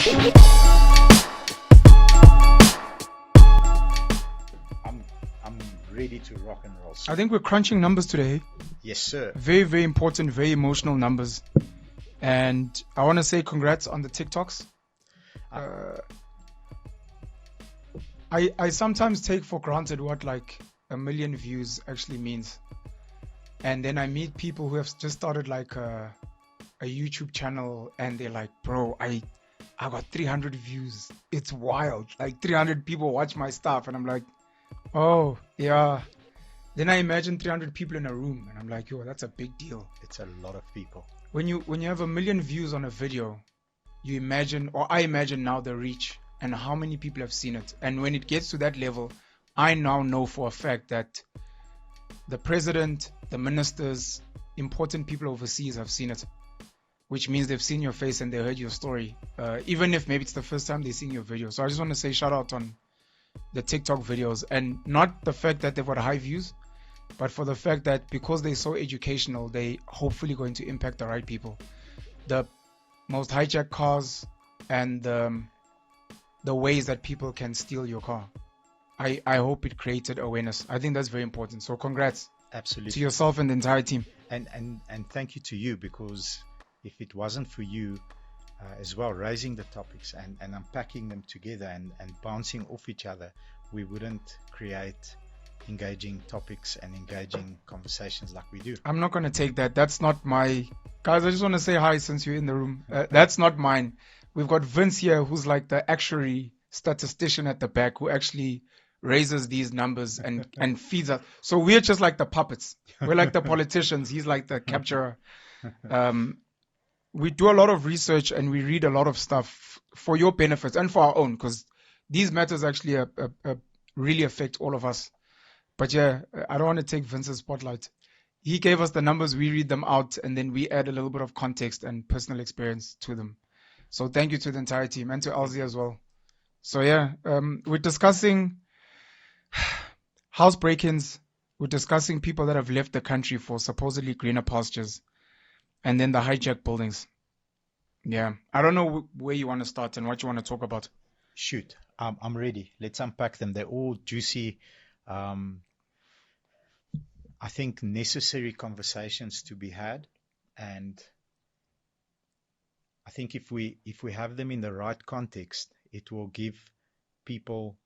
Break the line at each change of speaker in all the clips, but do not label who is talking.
I'm ready to rock and roll.
I think we're crunching numbers today.
Yes, sir.
Very, very important, very emotional numbers. And I want to say congrats on the TikToks. I sometimes take for granted what like 1 million views actually means. And then I meet people who have just started like a YouTube channel and they're like, bro, I got 300 views. It's wild. Like 300 people watch my stuff. And I'm like, oh, yeah. Then I imagine 300 people in a room. And I'm like, yo, that's a big deal.
It's a lot of people.
When you have 1 million views on a video, you imagine, or I imagine now the reach and how many people have seen it. And when it gets to that level, I now know for a fact that the president, the ministers, important people overseas have seen it, which means they've seen your face and they heard your story, even if maybe it's the first time they've seen your video. So I just want to say shout out on the TikTok videos, and not the fact that they've got high views, but for the fact that because they're so educational, they hopefully going to impact the right people. The most hijacked cars and the ways that people can steal your car. I hope it created awareness. I think that's very important. So congrats.
Absolutely.
To yourself and the entire team.
And thank you to you, because if it wasn't for you as well, raising the topics and unpacking them together and bouncing off each other, we wouldn't create engaging topics and engaging conversations like we do.
I'm not going to take that. That's not my... Guys, I just want to say hi since you're in the room. That's not mine. We've got Vince here, who's like the actuary statistician at the back, who actually raises these numbers and feeds us. So we're just like the puppets. We're like the politicians. He's like the capturer. We do a lot of research and we read a lot of stuff for your benefits and for our own, because these matters actually really affect all of us. But yeah, I don't want to take Vince's spotlight. He gave us the numbers, we read them out, and then we add a little bit of context and personal experience to them. So thank you to the entire team and to Elsie as well. So yeah, we're discussing house break-ins. We're discussing people that have left the country for supposedly greener pastures, and then the hijacked buildings. Yeah, I don't know where you want to start and what you want to talk about.
Shoot, I'm ready. Let's unpack them. They're all juicy. I think necessary conversations to be had, and I think if we have them in the right context, it will give people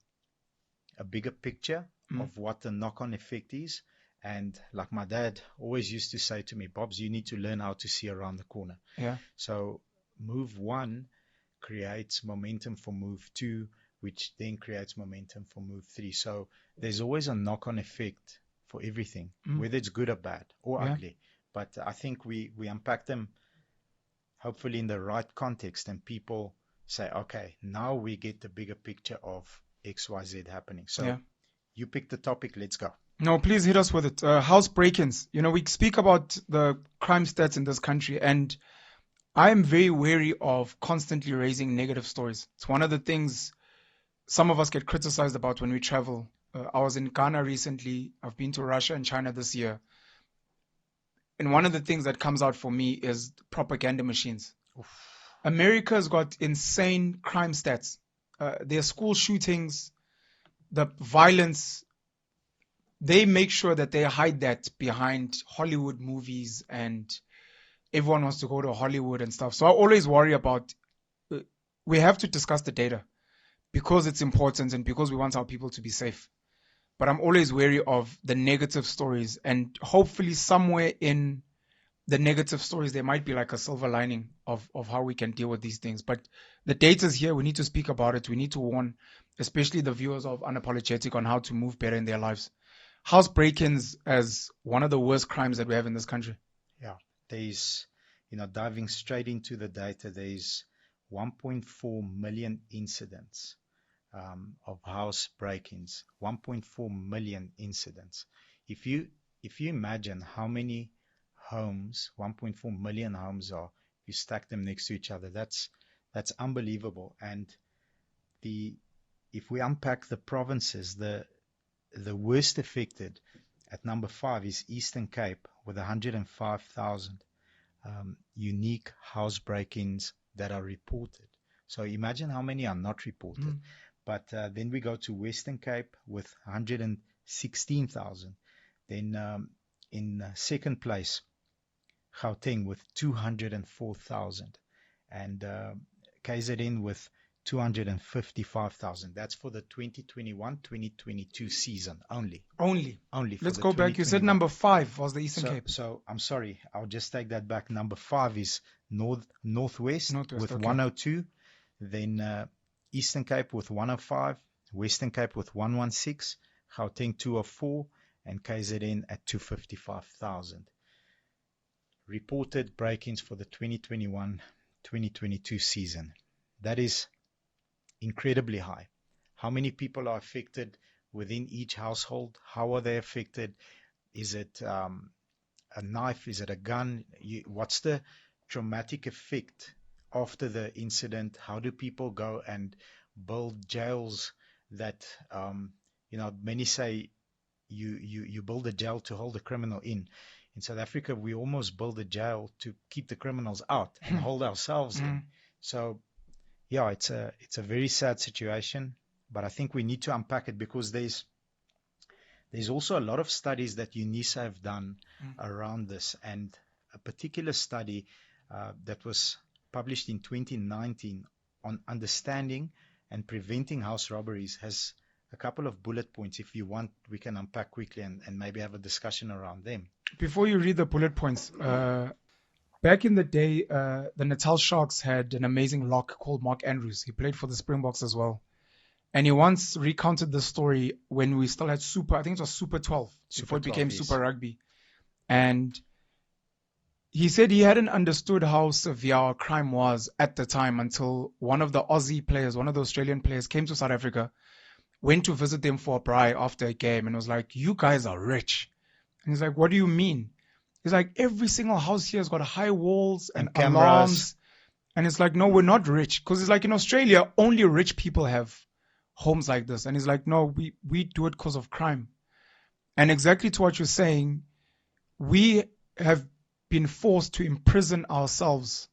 a bigger picture of what the knock-on effect is. And like my dad always used to say to me, Bobs, you need to learn how to see around the corner.
Yeah.
So move 1 creates momentum for move 2, which then creates momentum for move 3. So there's always a knock-on effect for everything, whether it's good or bad or ugly. But I think we unpack them hopefully in the right context, and people say, okay, now we get the bigger picture of XYZ happening. So you pick the topic, let's go.
No, please hit us with it. House break-ins. You know, we speak about the crime stats in this country, and I am very wary of constantly raising negative stories. It's one of the things some of us get criticized about when we travel. I was in Ghana recently. I've been to Russia and China this year. And one of the things that comes out for me is propaganda machines. Oof. America's got insane crime stats. Their school shootings, the violence, they make sure that they hide that behind Hollywood movies, and everyone wants to go to Hollywood and stuff. So I always worry about, we have to discuss the data because it's important and because we want our people to be safe. But I'm always wary of the negative stories, and hopefully somewhere in the negative stories, there might be like a silver lining of how we can deal with these things. But the data's here. We need to speak about it. We need to warn, especially the viewers of Unapologetic, on how to move better in their lives. House break-ins as one of the worst crimes that we have in this country.
Yeah, there's, diving straight into the data, there's 1.4 million incidents of house break-ins. 1.4 million incidents. If you imagine how many homes 1.4 million homes are, if you stack them next to each other, that's unbelievable. And if we unpack the provinces, the worst affected at number 5 is Eastern Cape with 105,000 unique house break-ins that are reported. So imagine how many are not reported. But then we go to Western Cape with 116,000. Then in second place, Gauteng with 204,000. And KZN with 255,000. That's for the 2021-2022 season only.
Only
For
let's
the
go back. You said
2021.
number 5 was the Eastern Cape.
So I'm sorry, I'll just take that back. Number 5 is Northwest with
okay.
102. Then Eastern Cape with 105. Western Cape with 116. Gauteng 204. And KZN at 255,000. Reported break-ins for the 2021-2022 season. That is incredibly high. How many people are affected within each household? How are they affected? Is it a knife? Is it a gun? What's the traumatic effect after the incident? How do people go and build jails that, many say you build a jail to hold a criminal in. In South Africa, we almost build a jail to keep the criminals out and hold ourselves in. So, yeah, it's a very sad situation, but I think we need to unpack it because there's also a lot of studies that UNISA have done around this, and a particular study that was published in 2019 on understanding and preventing house robberies has a couple of bullet points. If you want, we can unpack quickly and maybe have a discussion around them.
Before you read the bullet points, back in the day, the Natal Sharks had an amazing lock called Mark Andrews. He played for the Springboks as well. And he once recounted the story when we still had I think it was Super 12, before it became Super Rugby. And he said he hadn't understood how severe crime was at the time until one of the Aussie players, one of the Australian players, came to South Africa, went to visit them for a braai after a game, and was like, "You guys are rich." And he's like, "What do you mean?" He's like, "Every single house here has got high walls and alarms." And it's like, "No, we're not rich." Because it's like in Australia, only rich people have homes like this. And he's like, "No, we do it because of crime." And exactly to what you're saying, we have been forced to imprison ourselves.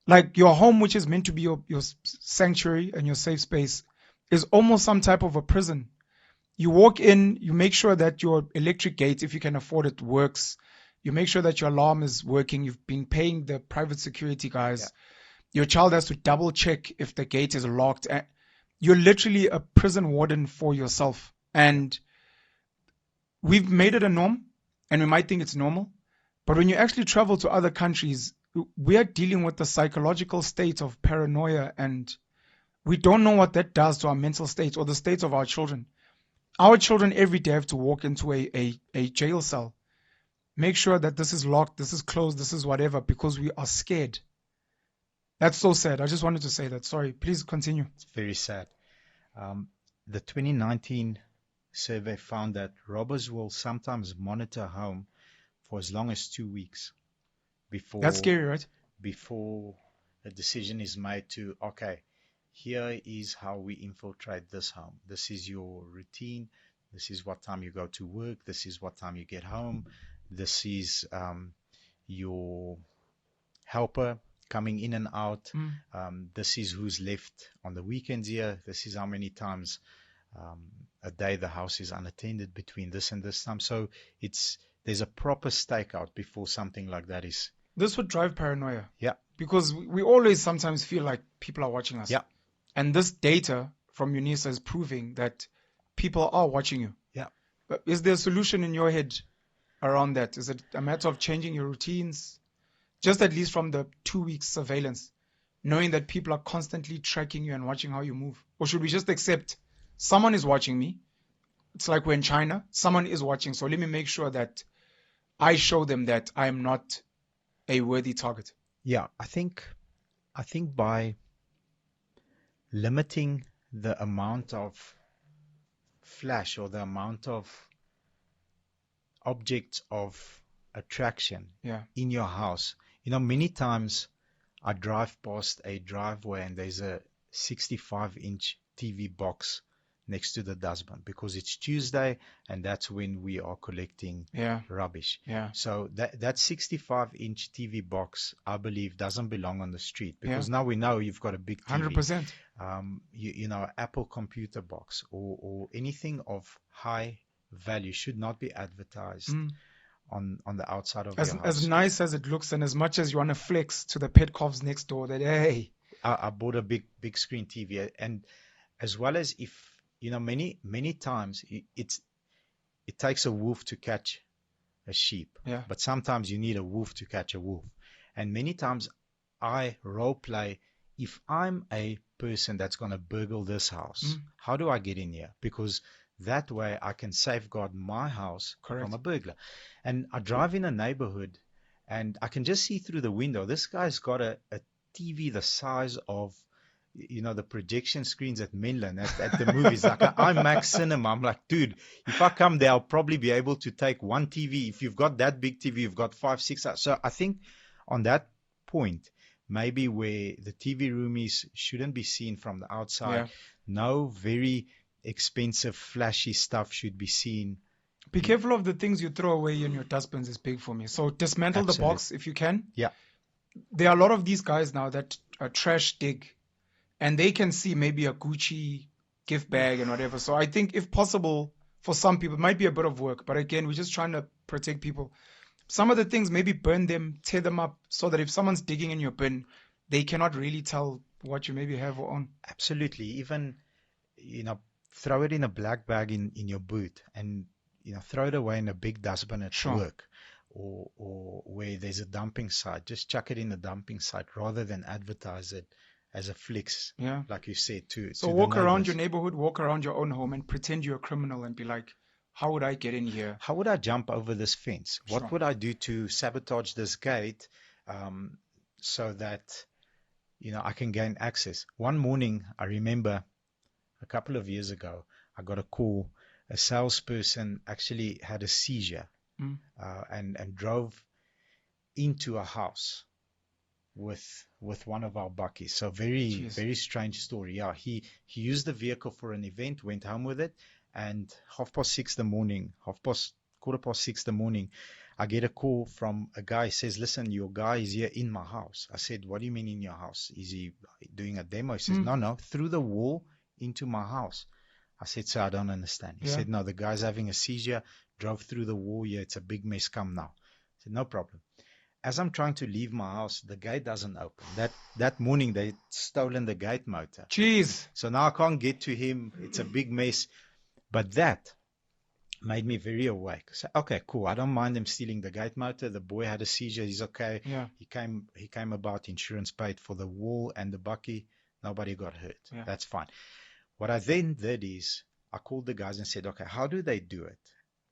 Like your home, which is meant to be your sanctuary and your safe space, is almost some type of a prison. You walk in, you make sure that your electric gate, if you can afford it, works. You make sure that your alarm is working. You've been paying the private security guys. Yeah. Your child has to double check if the gate is locked. You're literally a prison warden for yourself. And we've made it a norm, and we might think it's normal. But when you actually travel to other countries, we are dealing with the psychological state of paranoia, and we don't know what that does to our mental state or the state of our children. Our children every day have to walk into a jail cell. Make sure that this is locked, this is closed, this is whatever, because we are scared. That's so sad. I just wanted to say that. Sorry, please continue.
It's very sad. The 2019 survey found that robbers will sometimes monitor a home for as long as 2 weeks before.
That's scary, right?
Before a decision is made to, okay, here is how we infiltrate this home. This is your routine. This is what time you go to work. This is what time you get home. This is your helper coming in and out. This is who's left on the weekends here. This is how many times a day the house is unattended between this and this time. So there's a proper stakeout before something like that is.
This would drive paranoia.
Yeah.
Because we always sometimes feel like people are watching us.
Yeah.
And this data from UNISA is proving that people are watching you.
Yeah.
But is there a solution in your head around that? Is it a matter of changing your routines? Just at least from the 2 weeks surveillance, knowing that people are constantly tracking you and watching how you move? Or should we just accept someone is watching me? It's like we're in China. Someone is watching. So let me make sure that I show them that I am not a worthy target.
Yeah, I think by limiting the amount of flash or the amount of objects of attraction in your house. Many times I drive past a driveway and there's a 65-inch TV box next to the dustbin because it's Tuesday and that's when we are collecting
Yeah.
rubbish.
Yeah.
So that 65-inch TV box, I believe, doesn't belong on the street
Yeah.
because now we know you've got a big TV.
100%.
You know, Apple computer box or anything of high value should not be advertised
Mm.
on the outside of
As
your
as
house.
nice as it looks, and as much as you want to flex to the pet covs next door that hey,
I bought a big screen TV, and as well as if you know many times it takes a wolf to catch a sheep,
yeah,
but sometimes you need a wolf to catch a wolf. And many times I role play if I'm a person that's going to burgle this house,
mm,
how do I get in here? Because that way I can safeguard my house from
correct.
a burglar. And I drive in a neighborhood and I can just see through the window. This guy's got a TV the size of you know the projection screens at Menlyn at the movies, like an IMAX cinema. I'm like, dude, if I come there, I'll probably be able to take one TV. If you've got that big TV, you've got 5, 6. So I think on that point, maybe where the TV roomies shouldn't be seen from the outside,
Yeah.
no very expensive, flashy stuff should be seen.
Be careful of the things you throw away in your dustbins is big for me. So dismantle the
Absolutely.
box if you can.
Yeah.
There are a lot of these guys now that trash dig, and they can see maybe a Gucci gift bag and whatever. So I think if possible, for some people, it might be a bit of work. But again, we're just trying to protect people. Some of the things, maybe burn them, tear them up, so that if someone's digging in your bin, they cannot really tell what you maybe have or own.
Absolutely. Even, you know, throw it in a black bag in your boot and, you know, throw it away in a big dustbin at
Sure.
work or where there's a dumping site. Just chuck it in the dumping site rather than advertise it as a flex,
Yeah.
like you said,
So
to the
walk around
neighbors.
your neighborhood, walk around your own home, and pretend you're a criminal and be like, how would I get in here?
How would I jump over this fence?
Sure.
What would I do to sabotage this gate um, so that, you know, I can gain access? One morning, I remember a couple of years ago, I got a call. A salesperson actually had a seizure
Mm.
and drove into a house with one of our buckies. So
Jeez.
very strange story. Yeah, he used the vehicle for an event, went home with it, and quarter past 6 the morning, I get a call from a guy. Says, "Listen, your guy is here in my house." I said, "What do you mean in your house? Is he doing a demo?" He says,
Mm.
No, through the wall into my house. I said, "So I don't understand." He
Yeah.
said, "No, the guy's having a seizure, drove through the wall. Yeah, it's a big mess. Come now." I said, "No problem." As I'm trying to leave my house, the gate doesn't open. That morning, they'd stolen the gate motor.
Jeez.
So now I can't get to him. It's a big mess. But that made me very awake. So, okay, cool. I don't mind them stealing the gate motor. The boy had a seizure. He's okay.
Yeah.
He came about. Insurance paid for the wall and the bucky. Nobody got hurt.
Yeah.
That's fine. What I then did is I called the guys and said, okay, how do they do it?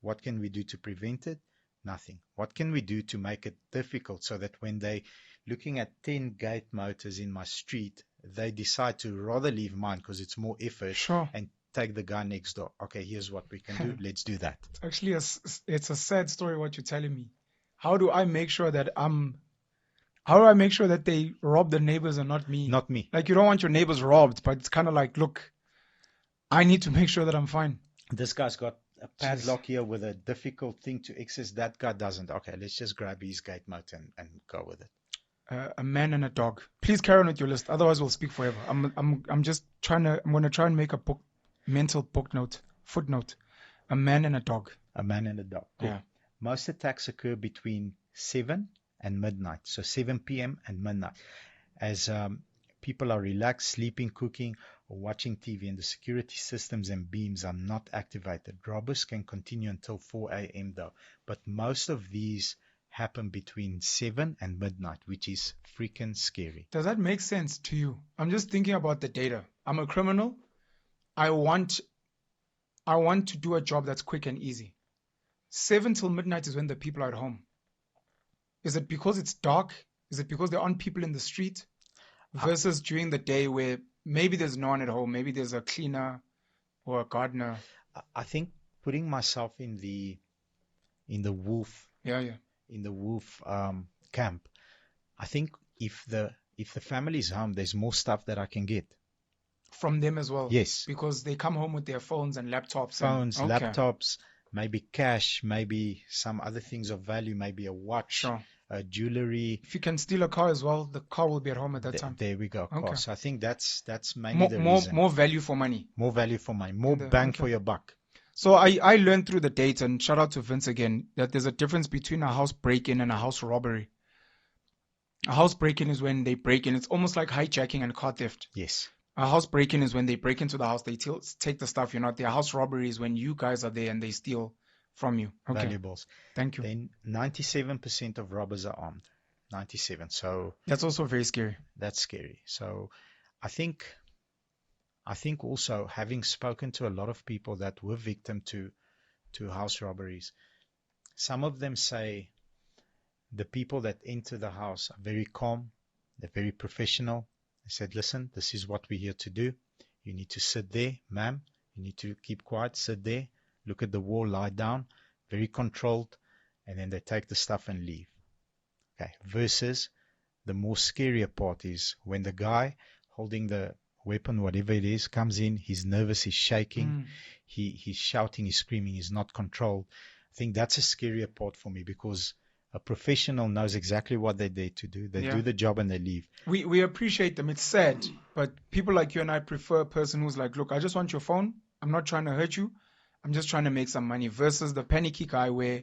What can we do to prevent it? Nothing. What can we do to make it difficult so that when they looking at 10 gate motors in my street, they decide to rather leave mine because it's more effort
Sure.
and take the guy next door. Okay, here's what we can do. Let's do that.
Actually, it's a sad story what you're telling me. How do I make sure that how do I make sure that they rob the neighbors and not me?
Not me.
Like, you don't want your neighbors robbed, but it's kind of like, look, I need to make sure that I'm fine.
This guy's got a padlock here with a difficult thing to access. That guy doesn't. Okay, let's just grab his gate motor and go with it.
A man and a dog. Please carry on with your list. Otherwise, we'll speak forever. I'm just trying to. I'm gonna try and make a mental footnote. A man and a dog.
A man and a dog. Cool.
Yeah.
Most attacks occur between 7 and midnight. So 7 p.m. and midnight. As people are relaxed, sleeping, cooking, or watching TV, and the security systems and beams are not activated. Robbers can continue until 4 a.m. though. But most of these happen between 7 and midnight, which is freaking scary.
Does that make sense to you? I'm just thinking about the data. I'm a criminal. I want to do a job that's quick and easy. 7 till midnight is when the people are at home. Is it because it's dark? Is it because there aren't people in the street? Versus during the day where maybe there's no one at home, maybe there's a cleaner or a gardener.
I think putting myself in the wolf in the wolf camp, I think if the family's home, there's more stuff that I can get.
from them as well,
Yes,
because they come home with their phones and laptops and
phones,
okay,
laptops, maybe cash, maybe some other things of value, maybe a watch,
sure.
jewelry.
If you can steal a car as well, the car will be at home at that time.
There we go,
Okay.
cost. I think that's mainly
More
the
more
reason.
more value for money
More value for money, more
in the
bang
okay.
for your buck.
So I learned through the data, and shout out to Vince again, that there's a difference between a house break-in and a house robbery. A house break-in is when they break in. It's almost like hijacking and car theft.
Yes,
A house break-in is when they break into the house, they take the stuff you're not there. A house robbery is when you guys are there and they steal from you. Okay,
valuables.
thank you.
Then 97% of robbers are armed. 97. So
That's also very scary.
that's scary. So I think also, having spoken to a lot of people that were victim to house robberies, some of them say the people that enter the house are very calm, they're very professional. They said, listen, this is what we're here to do. You need to sit there, ma'am. You need to keep quiet, sit there, look at the wall, lie down, very controlled, and then they take the stuff and leave. Okay. Versus the more scarier part is when the guy holding the weapon, whatever it is, comes in, he's nervous, he's shaking, he's shouting, he's screaming, he's not controlled. I think that's a scarier part for me, because a professional knows exactly what they're there to do. They do the job and they leave.
We appreciate them. It's sad, but people like you and I prefer a person who's like, look, I just want your phone. I'm not trying to hurt you. I'm just trying to make some money, versus the panicky guy where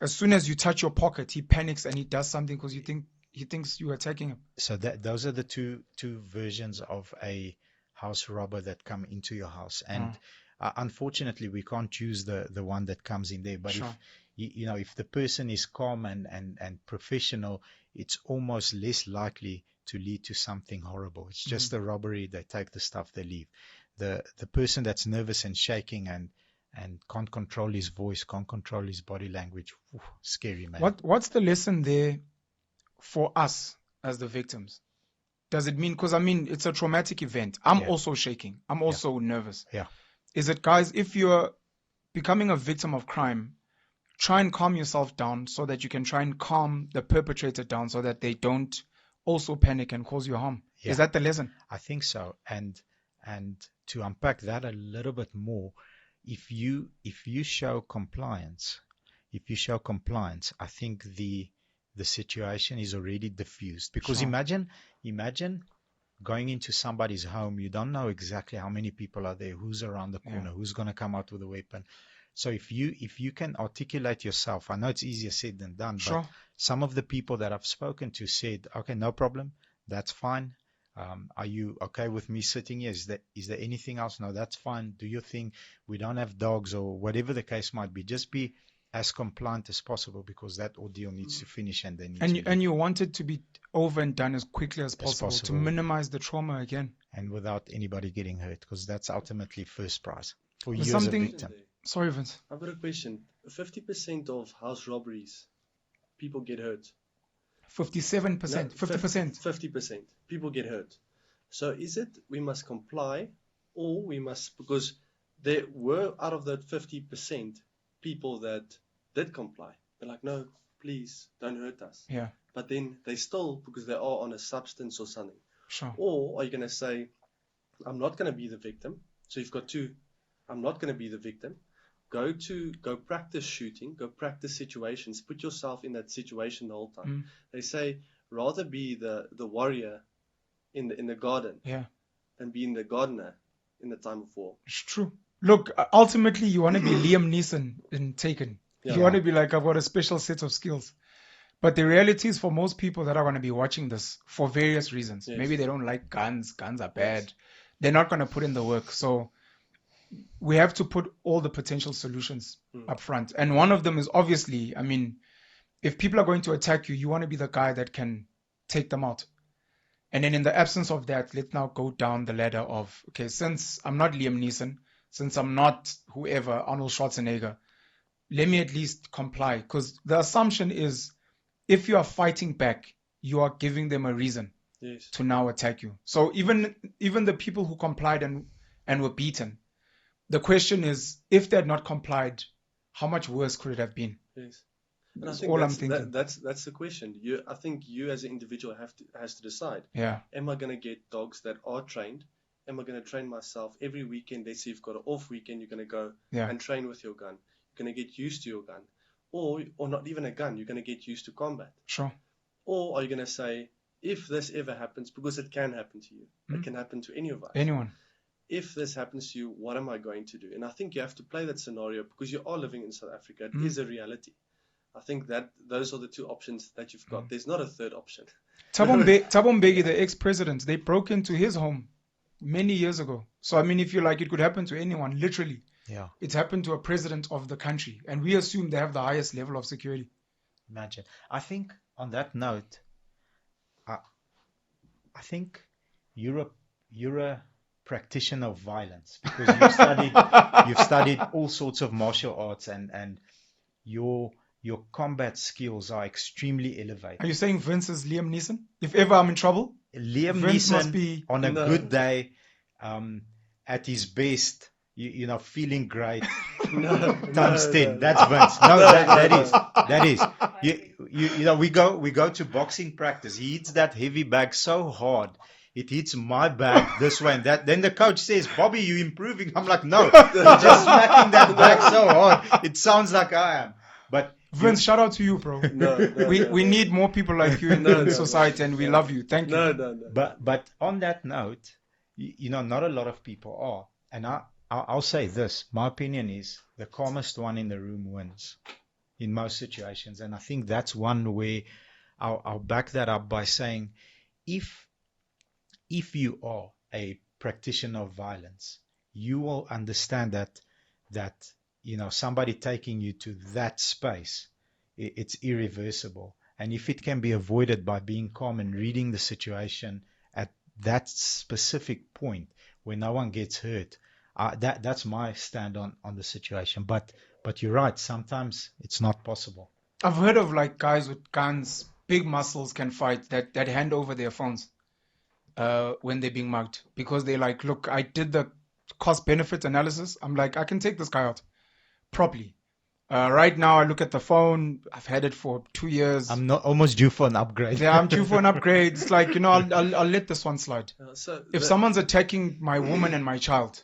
as soon as you touch your pocket, he panics and he does something because he thinks you're attacking him.
So those are the two versions of a house robber that come into your house. And unfortunately, we can't choose the one that comes in there. But
Sure.
if the person is calm and professional, it's almost less likely to lead to something horrible. It's just a robbery. They take the stuff, they leave. The person that's nervous and shaking and can't control his voice, can't control his body language, scary, man.
What's the lesson there for us as the victims? Does it mean, because I mean, it's a traumatic event. I'm also shaking. I'm also nervous.
Yeah.
Is it, guys, if you're becoming a victim of crime, try and calm yourself down so that you can try and calm the perpetrator down so that they don't also panic and cause you harm.
Yeah.
Is that the lesson?
I think so. And to unpack that a little bit more, if you show compliance, I think the situation is already diffused. Because imagine going into somebody's home, you don't know exactly how many people are there, who's around the corner, who's going to come out with a weapon. So if you can articulate yourself, I know it's easier said than done, but some of the people that I've spoken to said, okay, no problem, that's fine. Are you okay with me sitting here? Is there anything else? No, that's fine. Do your thing. We don't have dogs, or whatever the case might be. Just be as compliant as possible, because that ordeal needs to finish and they need
and you want it to be over and done as quickly as possible to minimize the trauma again.
And without anybody getting hurt, because that's ultimately first prize for you
There's
as a
something-
victim.
Sorry, Vince.
I've got a question. 50% of house robberies, people get hurt.
57%, 50%.
50%. People get hurt. So is it we must comply, or we must, because there were out of that 50% people that did comply. They're like, no, please don't hurt us.
Yeah.
But then they still, because they are on a substance or something.
Sure.
Or are you going to say, I'm not going to be the victim? So you've got two. I'm not going to be the victim. Go practice shooting, go practice situations, put yourself in that situation the whole time. They say rather be the warrior in the garden than being the gardener in the time of war.
It's true. Look, ultimately you want to be Liam Neeson in Taken. You want to be like, I've got a special set of skills. But the reality is, for most people that are going to be watching this for various reasons, maybe they don't like guns are bad, they're not going to put in the work. So we have to put all the potential solutions up front. And one of them is obviously, I mean, if people are going to attack you, you want to be the guy that can take them out. And then in the absence of that, let's now go down the ladder of, okay, since I'm not Liam Neeson, since I'm not whoever, Arnold Schwarzenegger, let me at least comply. Because the assumption is, if you are fighting back, you are giving them a reason to now attack you. So even the people who complied and were beaten, the question is, if they had not complied, how much worse could it have been?
Yes. And
That's
I think
all I'm thinking.
that's the question. I think you as an individual has to decide.
Yeah.
Am I going to get dogs that are trained am I going to train myself every weekend? Let's say you've got an off weekend, you're going to go
Yeah.
and train with your gun. You're going to get used to your gun. Or not even a gun, you're going to get used to combat.
Sure.
Or are you going to say, if this ever happens, because it can happen to you, it can happen to any of us.
Anyone.
If this happens to you, what am I going to do? And I think you have to play that scenario because you are living in South Africa. It is a reality. I think that those are the two options that you've got. There's not a third option.
Thabo Mbeki, the ex-president, they broke into his home many years ago. So, I mean, if you like, it could happen to anyone, literally.
Yeah.
It's happened to a president of the country. And we assume they have the highest level of security.
Imagine. I think on that note, I think you're a practitioner of violence because you've studied all sorts of martial arts and your combat skills are extremely elevated.
Are you saying Vince is Liam Neeson? If ever I'm in trouble,
Liam
Vince
Neeson
must be
on a good day, at his best, you know, feeling great. Times 10. That's Vince. No, that is. You know, we go to boxing practice. He hits that heavy bag so hard. It hits my back this way and that. Then the coach says, Bobby, you improving? I'm like, no, you're just smacking that bag so hard. It sounds like I am. But
Vince, shout out to you, bro. We need more people like you in society, and we love you. Thank you.
But on that note, you know, not a lot of people are. And I'll say this. My opinion is the calmest one in the room wins in most situations. And I think that's one way I'll back that up by saying if you are a practitioner of violence, you will understand that you know, somebody taking you to that space, it's irreversible. And if it can be avoided by being calm and reading the situation at that specific point where no one gets hurt, that's my stand on the situation. But you're right, sometimes it's not possible.
I've heard of like guys with guns, big muscles can fight that hand over their phones when they're being mugged because they're like, look, I did the cost benefit analysis. I'm like, I can take this guy out properly. Right now, I look at the phone. I've had it for 2 years.
I'm not almost due for an upgrade.
Yeah, I'm due for an upgrade. It's like, you know, I'll let this one slide. If someone's attacking my woman and my child,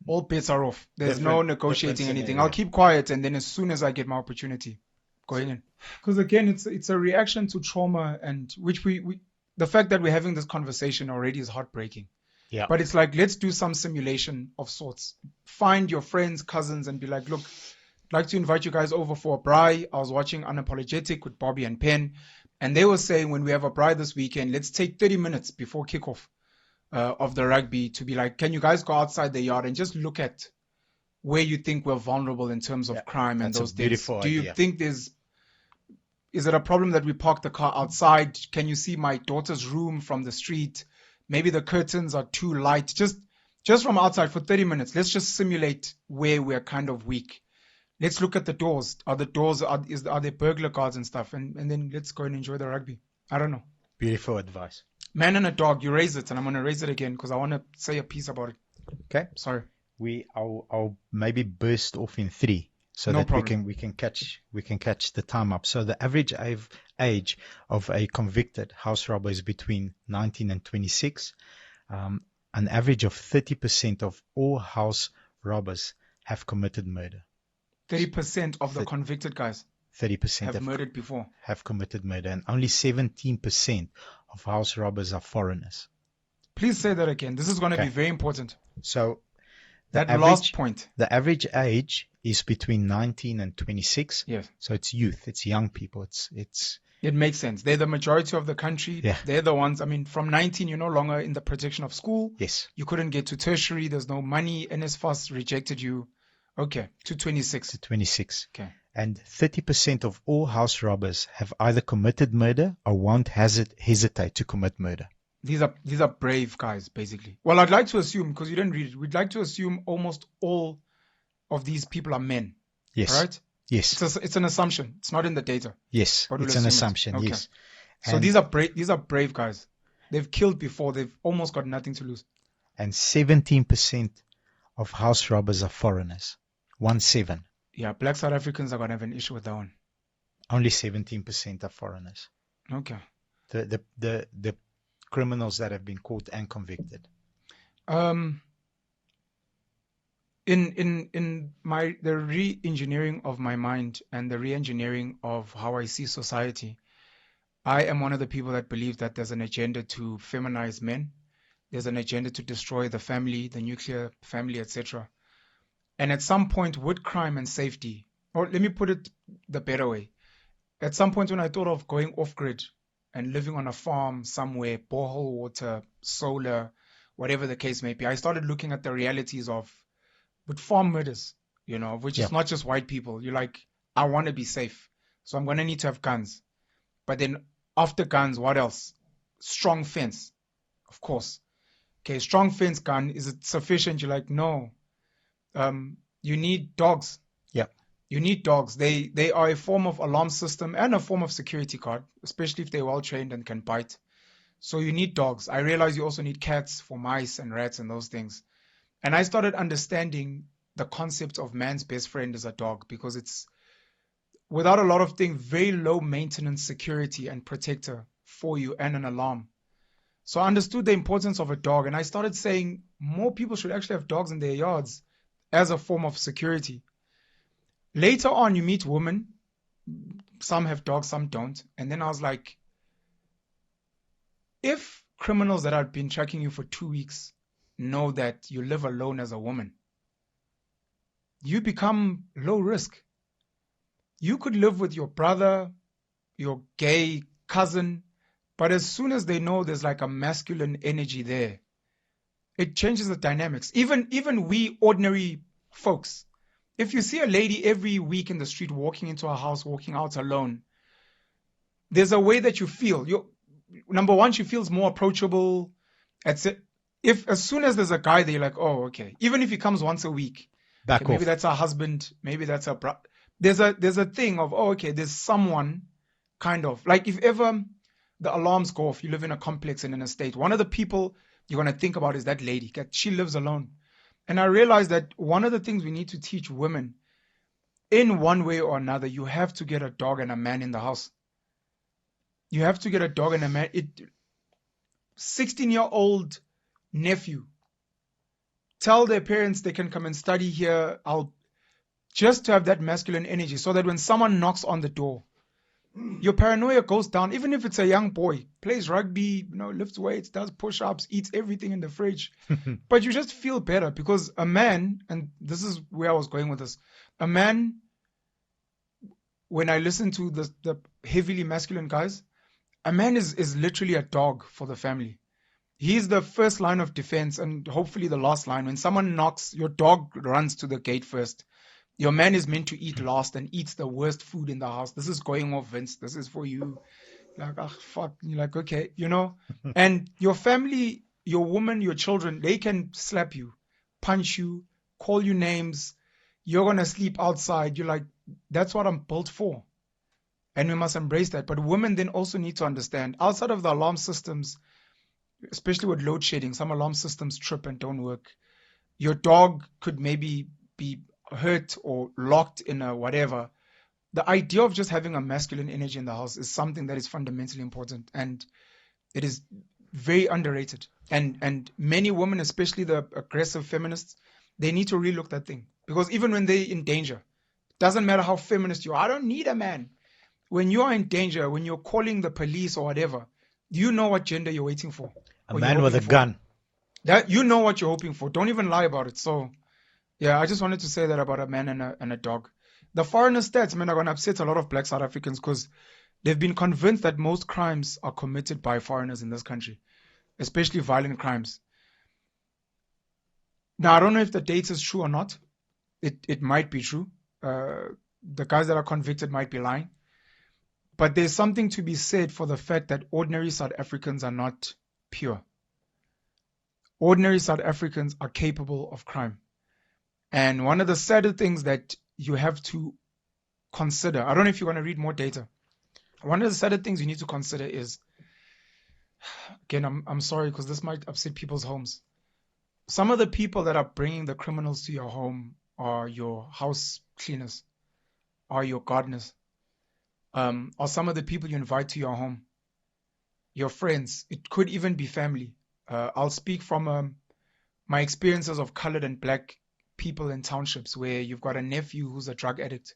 all bets are off. There's no negotiating anything. I'll keep quiet, and then as soon as I get my opportunity, going in. Because again, it's a reaction to trauma, and which we the fact that we're having this conversation already is heartbreaking.
Yeah.
But it's like, let's do some simulation of sorts. Find your friends, cousins, and be like, look, I'd like to invite you guys over for a braai. I was watching Unapologetic with Bobby and Penn, and they were saying when we have a braai this weekend, let's take 30 minutes before kickoff of the rugby to be like, can you guys go outside the yard and just look at where you think we're vulnerable in terms of crime and those things? Do you think is it a problem that we park the car outside? Can you see my daughter's room from the street? Maybe the curtains are too light. Just from outside for 30 minutes. Let's just simulate where we're kind of weak. Let's look at the doors. Are there burglar guards and stuff? And then let's go and enjoy the rugby. I don't know.
Beautiful advice.
Man and a dog, you raise it, and I'm going to raise it again because I want to say a piece about it.
Okay.
Sorry.
I'll maybe burst off in 3 so
No
that
problem.
we can catch the time up. So the average age of a convicted house robber is between 19 and 26. An average of 30% of all house robbers have committed murder.
30% of the convicted guys
30%
have murdered before.
have committed murder, and only 17% of house robbers are foreigners.
Please say that again. This is going to
Okay.
be very important.
So
That last point.
the average age is between 19 and 26.
Yes.
So it's youth, it's young people,
It makes sense. They're the majority of the country.
Yeah.
They're the ones. I mean, from 19, you're no longer in the protection of school.
yes.
You couldn't get to tertiary. There's no money. NSFAS rejected you. Okay. To 26.
To 26.
Okay.
And 30% of all house robbers have either committed murder or won't hesitate to commit murder.
These are brave guys, basically. Well, I'd like to assume, because you didn't read it, we'd like to assume almost all of these people are men.
Yes.
Right?
Yes.
It's an assumption. It's not in the data.
Yes.
But we'll
It's an
assume it.
assumption.
Okay.
Yes.
So
And-
these are brave guys. They've killed before. They've almost got nothing to lose.
And 17% of house robbers are foreigners. 17.
Yeah, black South Africans are gonna have an issue with that one.
Only 17% are foreigners.
Okay.
The criminals that have been caught and convicted.
Um, in the re-engineering of my mind and the re-engineering of how I see society, I am one of the people that believe that there's an agenda to feminize men. There's an agenda to destroy the family, the nuclear family, etc. And at some point, with crime and safety, or let me put it the better way, at some point when I thought of going off grid and living on a farm somewhere, borehole water, solar, whatever the case may be, I started looking at the realities of with farm murders, which
Yeah.
is not just white people. You're like, I want to be safe, so I'm gonna need to have guns. But then after guns, what else? Strong fence, of course. Okay, strong fence gun, is it sufficient? You're like, no. You need dogs.
Yeah.
You need dogs. They are a form of alarm system and a form of security guard, especially if they're well trained and can bite. So you need dogs. I realize you also need cats for mice and rats and those things. And I started understanding the concept of man's best friend is a dog, because it's, without a lot of things, very low maintenance security and protector for you, and an alarm. So I understood the importance of a dog, and I started saying more people should actually have dogs in their yards as a form of security. Later on, you meet women, some have dogs, some don't. And then I was like, if criminals that have been tracking you for 2 weeks know that you live alone as a woman, you become low risk. You could live with your brother, your gay cousin, but as soon as they know there's like a masculine energy there, it changes the dynamics. Even we ordinary folks, if you see a lady every week in the street walking into a house, walking out alone, there's a way that you feel. You Number one, she feels more approachable. If as soon as there's a guy there, you're like, oh, okay. Even if he comes once a week,
Back
okay, maybe
off.
that's her husband, maybe that's her brother. There's a thing of, oh, okay, there's someone, kind of like, if ever the alarms go off, you live in a complex in an estate, one of the people you're gonna think about is that lady. She lives alone. And I realized that one of the things we need to teach women, in one way or another, you have to get a dog and a man in the house. You have to get a dog and a man. 16-year-old nephew tell their parents they can come and study here. I'll just to have that masculine energy, so that when someone knocks on the door, your paranoia goes down. Even if it's a young boy, plays rugby, lifts weights, does push-ups, eats everything in the fridge, but you just feel better, because a man, and this is where I was going with this, a man, when I listen to the heavily masculine guys, a man is literally a dog for the family. He's the first line of defense and hopefully the last line. When someone knocks, your dog runs to the gate first. Your man is meant to eat last and eats the worst food in the house. This is going off, Vince. This is for you. Like, ah, fuck. You're like, okay, And your family, your woman, your children, they can slap you, punch you, call you names. You're going to sleep outside. You're like, that's what I'm built for. And we must embrace that. But women then also need to understand, outside of the alarm systems, especially with load shedding, some alarm systems trip and don't work. Your dog could maybe be hurt or locked in a whatever. The idea of just having a masculine energy in the house is something that is fundamentally important, and it is very underrated. And many women, especially the aggressive feminists, they need to relook that thing, because even when they're in danger, doesn't matter how feminist you are. I don't need a man. When you are in danger, when you're calling the police or whatever, you know what gender you're waiting for.
A
Or you're
man with
hoping
a
for.
gun.
That you know what you're hoping for. Don't even lie about it. So yeah, I just wanted to say that about a man and a dog. The foreigner stats, man, are gonna upset a lot of black South Africans, because they've been convinced that most crimes are committed by foreigners in this country, especially violent crimes. Now I don't know if the data is true or not. It might be true. The guys that are convicted might be lying. But there's something to be said for the fact that ordinary South Africans are not pure. Ordinary South Africans are capable of crime. And one of the sadder things that you have to consider, I don't know if you want to read more data. One of the sadder things you need to consider is, again, I'm sorry because this might upset people's homes. Some of the people that are bringing the criminals to your home are your house cleaners, are your gardeners, or some of the people you invite to your home, your friends. It could even be family. I'll speak from my experiences of colored and black people in townships where you've got a nephew who's a drug addict,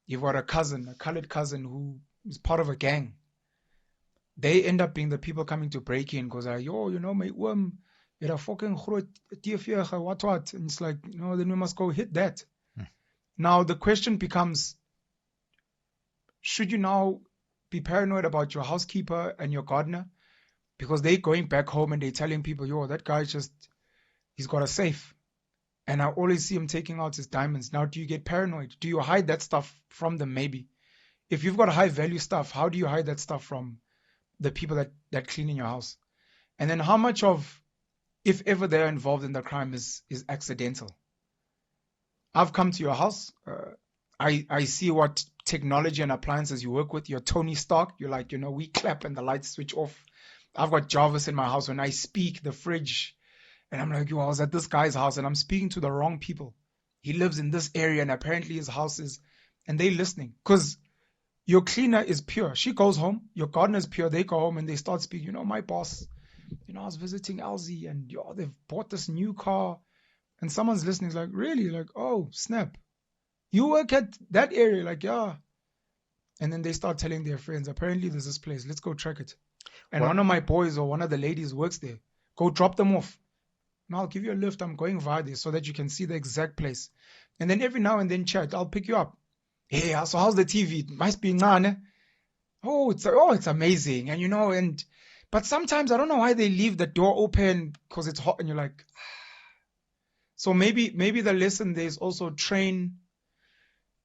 you've got a cousin, a colored cousin who is part of a gang. They end up being the people coming to break in because like, yo, my you're a fucking groot TV, what. And it's like, then we must go hit that. Now the question becomes, should you now be paranoid about your housekeeper and your gardener? Because they're going back home and they're telling people, yo, that guy he's got a safe. And I always see him taking out his diamonds. Now, do you get paranoid? Do you hide that stuff from them maybe? If you've got high value stuff, how do you hide that stuff from the people that clean in your house? And then how much of, if ever they're involved in the crime, is accidental? I've come to your house. I see what technology and appliances you work with. You're Tony Stark. You're like, we clap and the lights switch off. I've got Jarvis in my house. When I speak, the fridge, and I'm like, I was at this guy's house and I'm speaking to the wrong people. He lives in this area and apparently his house is, and they're listening. Because your cleaner is pure. She goes home. Your gardener is pure. They go home and they start speaking. My boss, I was visiting Elsie and they've bought this new car. And someone's listening. Is like, really? Like, oh, snap. You work at that area? Like, yeah. And then they start telling their friends, apparently there's this place. Let's go track it. And one of my boys or one of the ladies works there. Go drop them off. And I'll give you a lift. I'm going via this so that you can see the exact place. And then every now and then chat. I'll pick you up. Hey, so how's the TV? It must be none. Oh, it's amazing. And but sometimes I don't know why they leave the door open because it's hot and you're like. So maybe the lesson there is also train.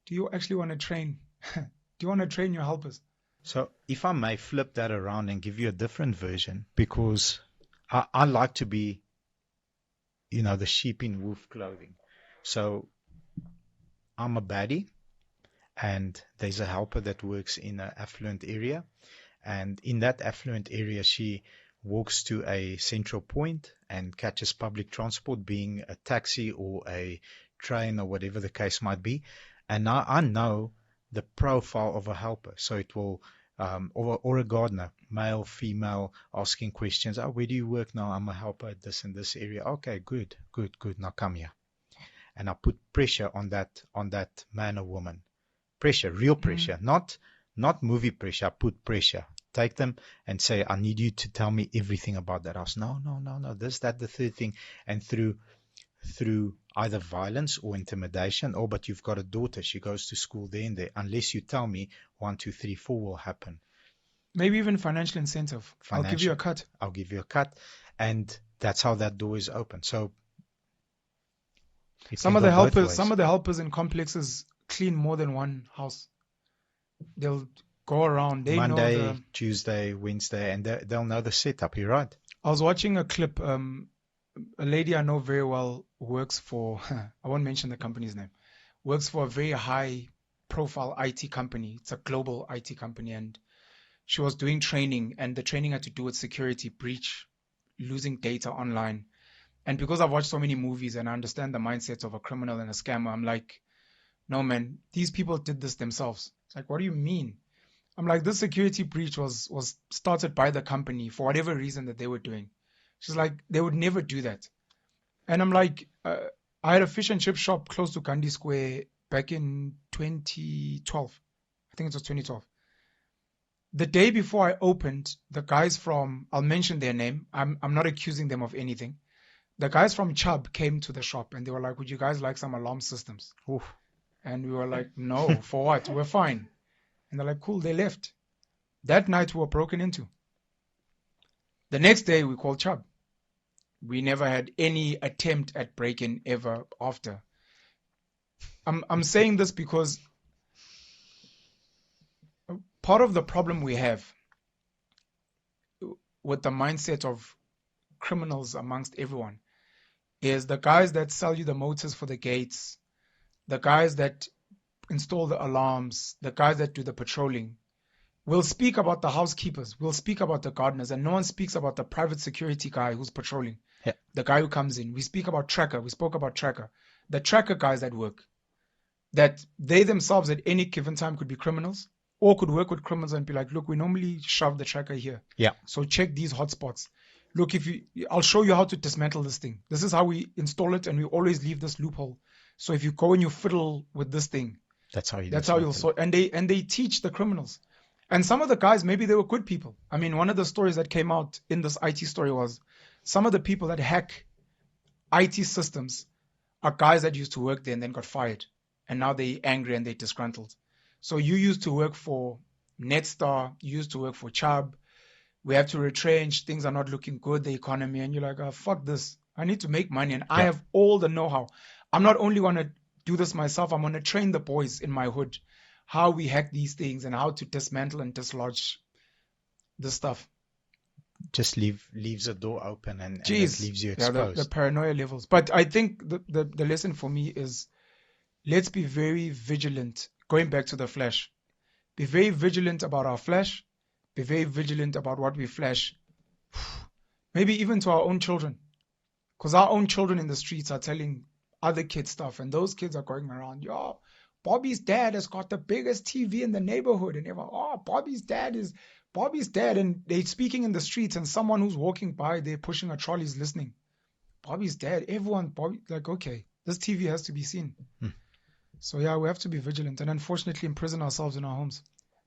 Do you actually want to train? Do you want to train your helpers?
So if I may flip that around and give you a different version, because I like to be, the sheep in wolf clothing. So I'm a baddie and there's a helper that works in an affluent area. And in that affluent area, she walks to a central point and catches public transport, being a taxi or a train or whatever the case might be. And now I know the profile of a helper. So it will, or a gardener, male, female, asking questions. Oh, where do you work now? I'm a helper at this and this area. Okay, good. Now come here. And I put pressure on that man or woman. Pressure, real pressure, not movie pressure. I put pressure. Take them and say, I need you to tell me everything about that house. No. This, that, the third thing. And through either violence or intimidation, but you've got a daughter, she goes to school there and there. Unless you tell me 1, 2, 3, 4 will happen.
Maybe even financial incentive. I'll give you a cut.
And that's how that door is open. So
some of the helpers in complexes clean more than one house. They'll go around. They
Monday,
know
Tuesday, Wednesday, and they'll know the setup. You're right.
I was watching a clip. A lady I know very well works for, I won't mention the company's name, works for a very high profile IT company. It's a global IT company. And she was doing training, and the training had to do with security breach, losing data online. And because I've watched so many movies and I understand the mindsets of a criminal and a scammer, I'm like, no, man, these people did this themselves. It's like, what do you mean? I'm like, this security breach was started by the company for whatever reason that they were doing. She's like, they would never do that. And I'm like, I had a fish and chip shop close to Gandhi Square back in 2012. I think it was 2012. The day before I opened, the guys from, I'll mention their name. I'm not accusing them of anything. The guys from Chubb came to the shop and they were like, would you guys like some alarm systems?
Oof.
And we were like, no, for what? We're fine. And they're like, cool, they left. That night we were broken into. The next day we called Chubb. We never had any attempt at break-in ever after. I'm saying this because part of the problem we have with the mindset of criminals amongst everyone is the guys that sell you the motors for the gates, the guys that install the alarms, the guys that do the patrolling. We'll speak about the housekeepers, we'll speak about the gardeners, and no one speaks about the private security guy who's patrolling.
Yeah.
The guy who comes in. We speak about tracker. We spoke about tracker. The tracker guys that work, that they themselves at any given time could be criminals or could work with criminals and be like, look, we normally shove the tracker here.
Yeah.
So check these hotspots. look, I'll show you how to dismantle this thing. This is how we install it, and we always leave this loophole. So if you go and you fiddle with this thing,
That's how you
that's how you'll
dismantle
sort. And they teach the criminals. And some of the guys, maybe they were good people. I mean, one of the stories that came out in this IT story was some of the people that hack IT systems are guys that used to work there and then got fired. And now they're angry and they're disgruntled. So you used to work for Netstar, you used to work for Chubb. We have to retrench. Things are not looking good, the economy. And you're like, oh, fuck this. I need to make money. And I
Yeah.
have all the know-how. I'm not only going to do this myself, I'm going to train the boys in my hood how we hack these things and how to dismantle and dislodge this stuff.
Just leaves a door open and it
Jeez.
leaves you
Yeah,
exposed.
the paranoia levels. But I think the lesson for me is let's be very vigilant. Going back to the flash, be very vigilant about our flash. Be very vigilant about what we flash. Maybe even to our own children. Because our own children in the streets are telling other kids stuff. And those kids are going around, yo, Bobby's dad has got the biggest TV in the neighborhood. And everyone, oh, Bobby's dad. And they're speaking in the streets. And someone who's walking by, they're pushing a trolley is listening. Bobby's dad. Bobby, like, okay, this TV has to be seen. So yeah, we have to be vigilant and unfortunately imprison ourselves in our homes.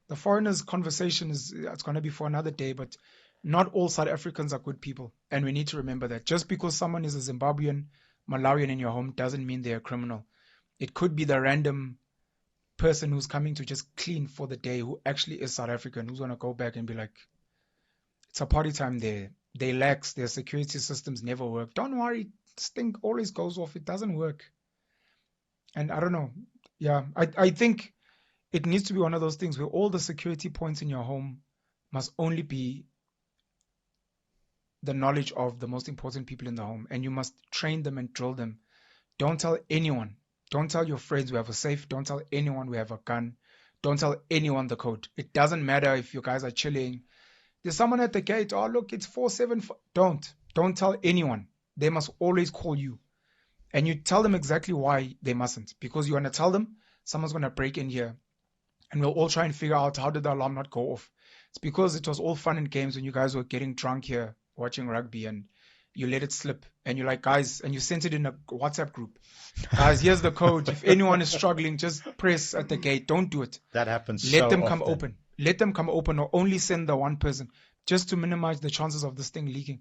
The foreigners' conversation it's going to be for another day, but not all South Africans are good people. And we need to remember that. Just because someone is a Zimbabwean, Malawian in your home doesn't mean they're a criminal. It could be the random person who's coming to just clean for the day who actually is South African, who's going to go back and be like, it's a party time there. They lax, their security systems never work. Don't worry, this thing always goes off. It doesn't work. And I don't know. Yeah, I think it needs to be one of those things where all the security points in your home must only be the knowledge of the most important people in the home. And you must train them and drill them. Don't tell anyone. Don't tell your friends we have a safe. Don't tell anyone we have a gun. Don't tell anyone the code. It doesn't matter if you guys are chilling. There's someone at the gate. Oh, look, it's 474. Don't tell anyone. They must always call you. And you tell them exactly why they mustn't. Because you want to tell them someone's going to break in here. And we'll all try and figure out how did the alarm not go off. It's because it was all fun and games when you guys were getting drunk here watching rugby and you let it slip. And you're like, guys, and you sent it in a WhatsApp group. Guys, here's the code. If anyone is struggling, just press at the gate. Don't do it.
That happens
Let
so
them come
often.
open. Let them come open or only send the one person just to minimize the chances of this thing leaking.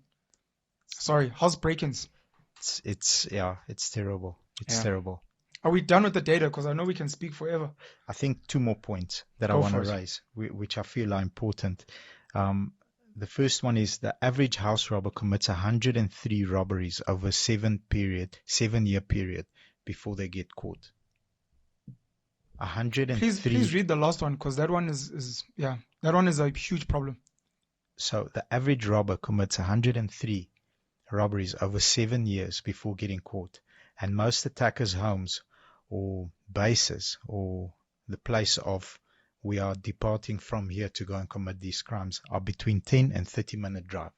Sorry, house break-ins.
It's terrible. It's
Yeah.
terrible.
Are we done with the data? Because I know we can speak forever.
I think two more points that I
Go
want to
for it.
raise, which I feel are important. The first one is the average house robber commits 103 robberies over a 7-year period before they get caught. 103.
Please read the last one because that one is that one is a huge problem.
So the average robber commits 103 robberies over 7 years before getting caught. And most attackers' homes or bases or the place of we are departing from here to go and commit these crimes are between 10 and 30-minute drive.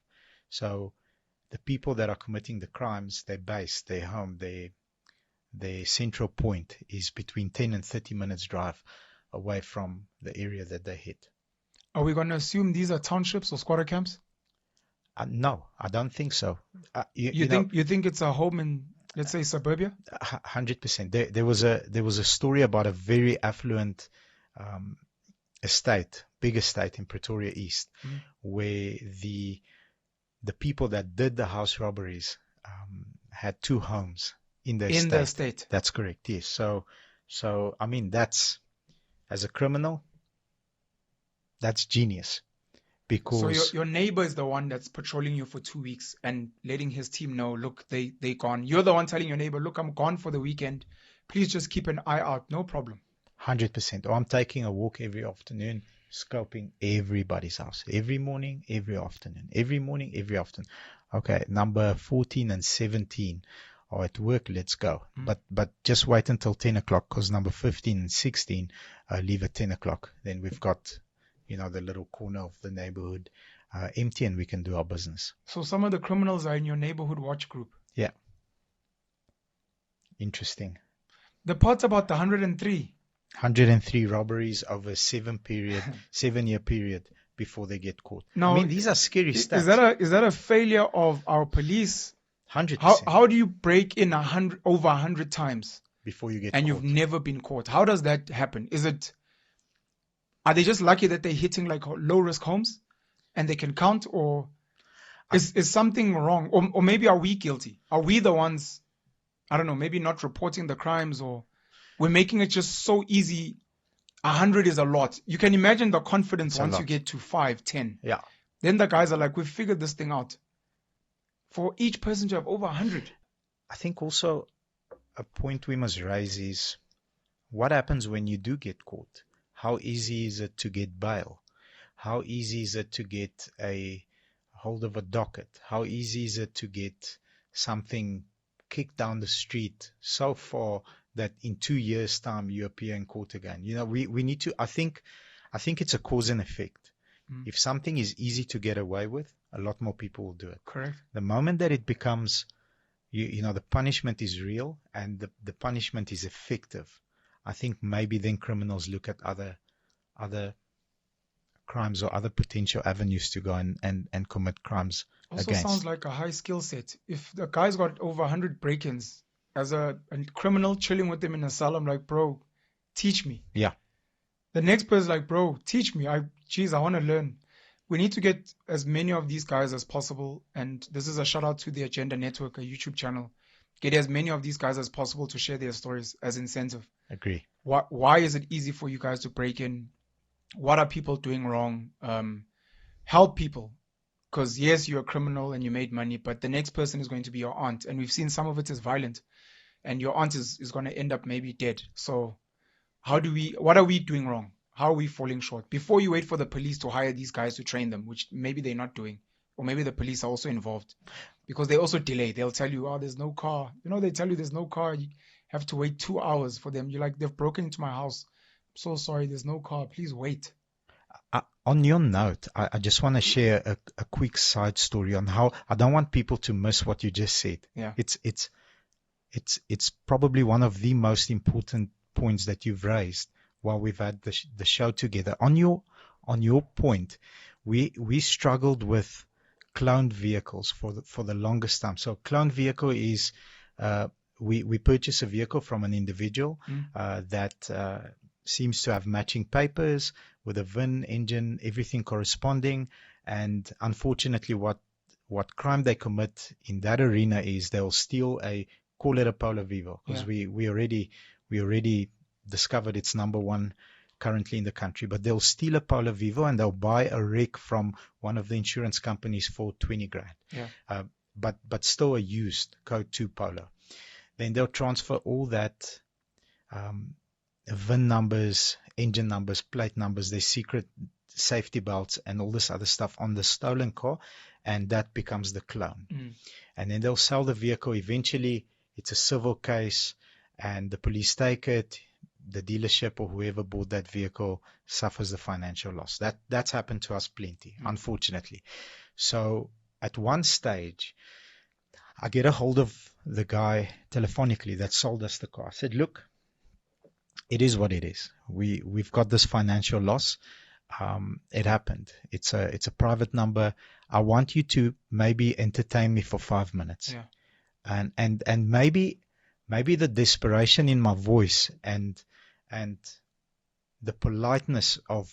So the people that are committing the crimes, their base, their home, their central point is between 10 and 30 minutes drive away from the area that they hit.
Are we going to assume these are townships or squatter camps?
No, I don't think so.
You think it's a home in, let's say, suburbia?
100%. There was a story about a very affluent big estate in Pretoria East, where the people that did the house robberies had 2 homes in the estate. That's correct. Yes. So I mean, that's, as a criminal, that's genius. Because
so your neighbor is the one that's patrolling you for 2 weeks and letting his team know, look, they gone. You're the one telling your neighbor, look, I'm gone for the weekend. Please just keep an eye out. No problem.
100%. Or I'm taking a walk every afternoon, scoping everybody's house. Every morning, every afternoon. Every morning, every afternoon. Okay, number 14 and 17 are at work. Let's go. But just wait until 10 o'clock because number 15 and 16 leave at 10 o'clock. Then we've got, the little corner of the neighborhood empty and we can do our business.
So some of the criminals are in your neighborhood watch group.
Yeah. Interesting.
The part about the 103.
103 robberies over a 7-year period before they get caught. I
Now,
mean, these are scary
is
stats.
that a failure of our police?
100%
How do you break in over 100 times
before you get
and you've
caught.
never been caught? How does that happen? Are they just lucky that they're hitting like low risk homes and they can count, or is something wrong? Or maybe are we guilty? Are we the ones, I don't know, maybe not reporting the crimes, or we're making it just so easy? 100 is a lot. You can imagine the confidence
It's a
once you
lot.
get to 5, 10.
Yeah.
Then the guys are like, we've figured this thing out. For each person to have over 100.
I think also a point we must raise is what happens when you do get caught? How easy is it to get bail? How easy is it to get a hold of a docket? How easy is it to get something kicked down the street so far that in 2 years' time you appear in court again? You know, we need to, I think it's a cause and effect. If something is easy to get away with, a lot more people will do it.
Correct.
The moment that it becomes, you know, the punishment is real and the punishment is effective, I think maybe then criminals look at other crimes or other potential avenues to go and commit crimes
Also
against.
sounds like a high skill set. If the guy's got over 100 break-ins, as a criminal chilling with him in a cell, I'm like, bro, teach me.
Yeah.
The next person's like, bro, teach me. I want to learn. We need to get as many of these guys as possible. And this is a shout out to the Agenda Network, a YouTube channel. Get as many of these guys as possible to share their stories as incentive.
Agree.
Why is it easy for you guys to break in? What are people doing wrong? Help people. Because yes, you're a criminal and you made money, but the next person is going to be your aunt. And we've seen some of it is violent. And your aunt is going to end up maybe dead. So what are we doing wrong? How are we falling short? Before you wait for the police to hire these guys to train them, which maybe they're not doing. Or maybe the police are also involved. Because they also delay. They'll tell you, oh, there's no car. You know, they tell you there's no car. You have to wait 2 hours for them. You're like, they've broken into my house. I'm so sorry, there's no car. Please wait.
On your note, I just want to share a quick side story on how I don't want people to miss what you just said.
Yeah.
It's probably one of the most important points that you've raised while we've had the show together. On your point, we struggled with cloned vehicles for the longest time. So cloned vehicle is we purchase a vehicle from an individual that seems to have matching papers with a VIN, engine, everything corresponding. And unfortunately, what crime they commit in that arena is they'll steal call it a Polo Vivo, because we already discovered it's number one currently in the country. But they'll steal a Polo Vivo and they'll buy a wreck from one of the insurance companies for 20 grand.
Yeah.
But still a used Code 2 Polo. Then they'll transfer all that VIN numbers, engine numbers, plate numbers, their secret safety belts, and all this other stuff on the stolen car, and that becomes the clone. And then they'll sell the vehicle. Eventually, it's a civil case, and the police take it. The dealership or whoever bought that vehicle suffers the financial loss. That's happened to us plenty, unfortunately. So at one stage, I get a hold of the guy telephonically that sold us the car. I said, look, it is what it is. We've got this financial loss. It happened. It's a private number. I want you to maybe entertain me for 5 minutes.
Yeah.
And maybe the desperation in my voice and the politeness of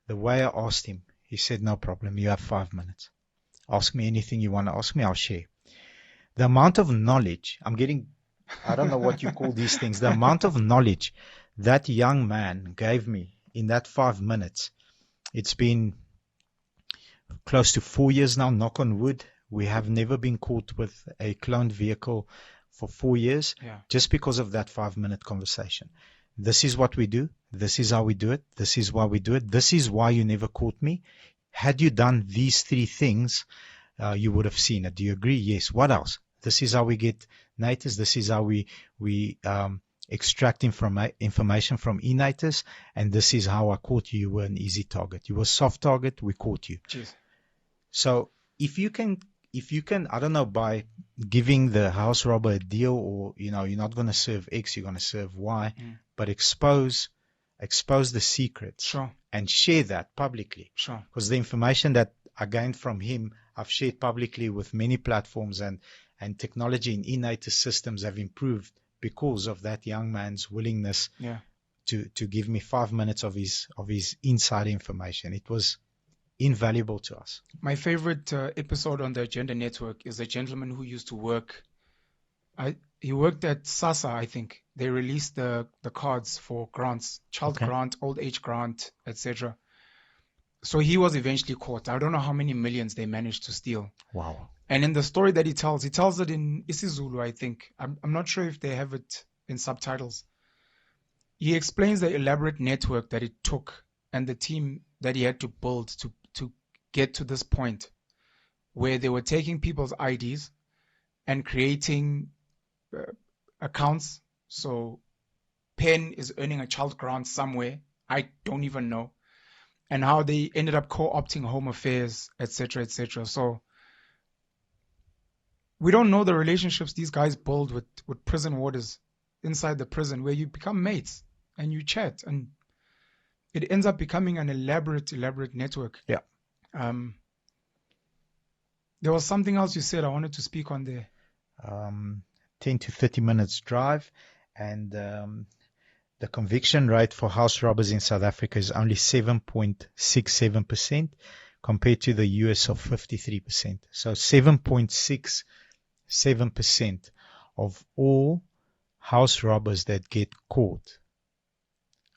the way I asked him, he said, no problem. You have 5 minutes. Ask me anything you want to ask me. I'll share. The amount of knowledge I'm getting, I don't know what you call these things, the amount of knowledge that young man gave me in that 5 minutes. It's been close to 4 years now, knock on wood. We have never been caught with a cloned vehicle for 4 years, just because of that 5-minute conversation. This is what we do. This is how we do it. This is why we do it. This is why you never caught me. Had you done these 3 things, you would have seen it. Do you agree? Yes. What else? This is how we get natives. This is how we extract information from e-natives. And this is how I caught you. You were an easy target. You were a soft target. We caught you.
Jeez.
So if you can, I don't know, by giving the house robber a deal, or, you know, you're not going to serve X, you're going to serve Y, but expose expose the secrets,
Sure.
and share that publicly.
Sure.
Because the information that I gained from him, I've shared publicly with many platforms, and technology in innate systems have improved because of that young man's willingness
Yeah.
to give me 5 minutes of his inside information. It was invaluable to us.
My favorite episode on the Agenda Network is a gentleman who used to work. He worked at SASA, I think. They released the cards for grants, child
Okay.
grant, old age grant, etc. So he was eventually caught. I don't know how many millions they managed to steal.
Wow.
And in the story that he tells it in isiZulu, I think. I'm not sure if they have it in subtitles. He explains the elaborate network that it took and the team that he had to build to get to this point where they were taking people's IDs and creating accounts. So Penn is earning a child grant somewhere. I don't even know. And how they ended up co-opting Home Affairs, etc., etc. So we don't know the relationships these guys build with prison warders inside the prison, where you become mates and you chat, and it ends up becoming an elaborate network.
Yeah.
There was something else you said I wanted to speak on there.
10 to 30 minutes drive, and the conviction rate for house robbers in South Africa is only 7.67% compared to the US of 53%. So 7.67% of all house robbers that get caught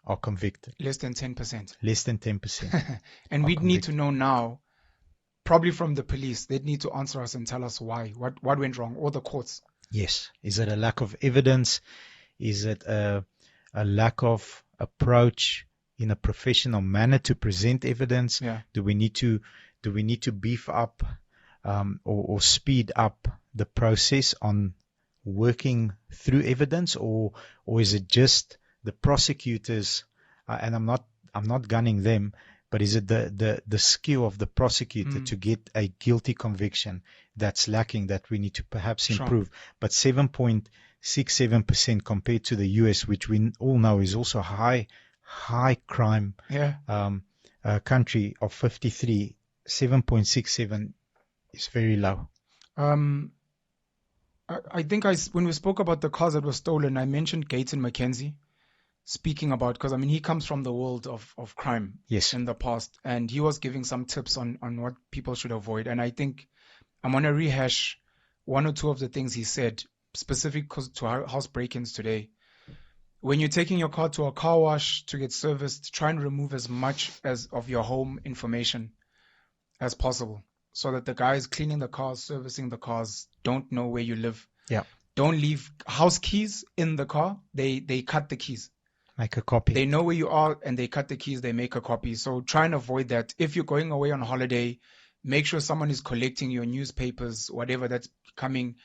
are convicted.
Less than 10%.
Less than 10%.
And we'd need to know now, probably from the police, they'd need to answer us and tell us why, what went wrong, or the courts.
Yes. Is it a lack of evidence? Is it a lack of approach in a professional manner to present evidence?
Yeah.
Do we need to beef up or speed up the process on working through evidence, or is it just the prosecutors? And I'm not gunning them, but is it the skill of the prosecutor to get a guilty conviction that's lacking, that we need to perhaps improve? Sure. But 7.67% compared to the US, which we all know is also high crime country of 53, 7.67 is very low.
I think when we spoke about the cars that were stolen, I mentioned Gayton McKenzie, speaking about, because I mean he comes from the world of crime,
yes, in
the past, and he was giving some tips on what people should avoid. And I think I'm going to rehash one or two of the things he said specific to house break-ins today. When you're taking your car to a car wash to get serviced, try and remove as much of your home information as possible, so that the guys cleaning the cars, servicing the cars, don't know where you live.
Yeah.
Don't leave house keys in the car. They cut the keys.
Make a copy.
They know where you are and they cut the keys. They make a copy. So try and avoid that. If you're going away on holiday, make sure someone is collecting your newspapers, whatever that's coming.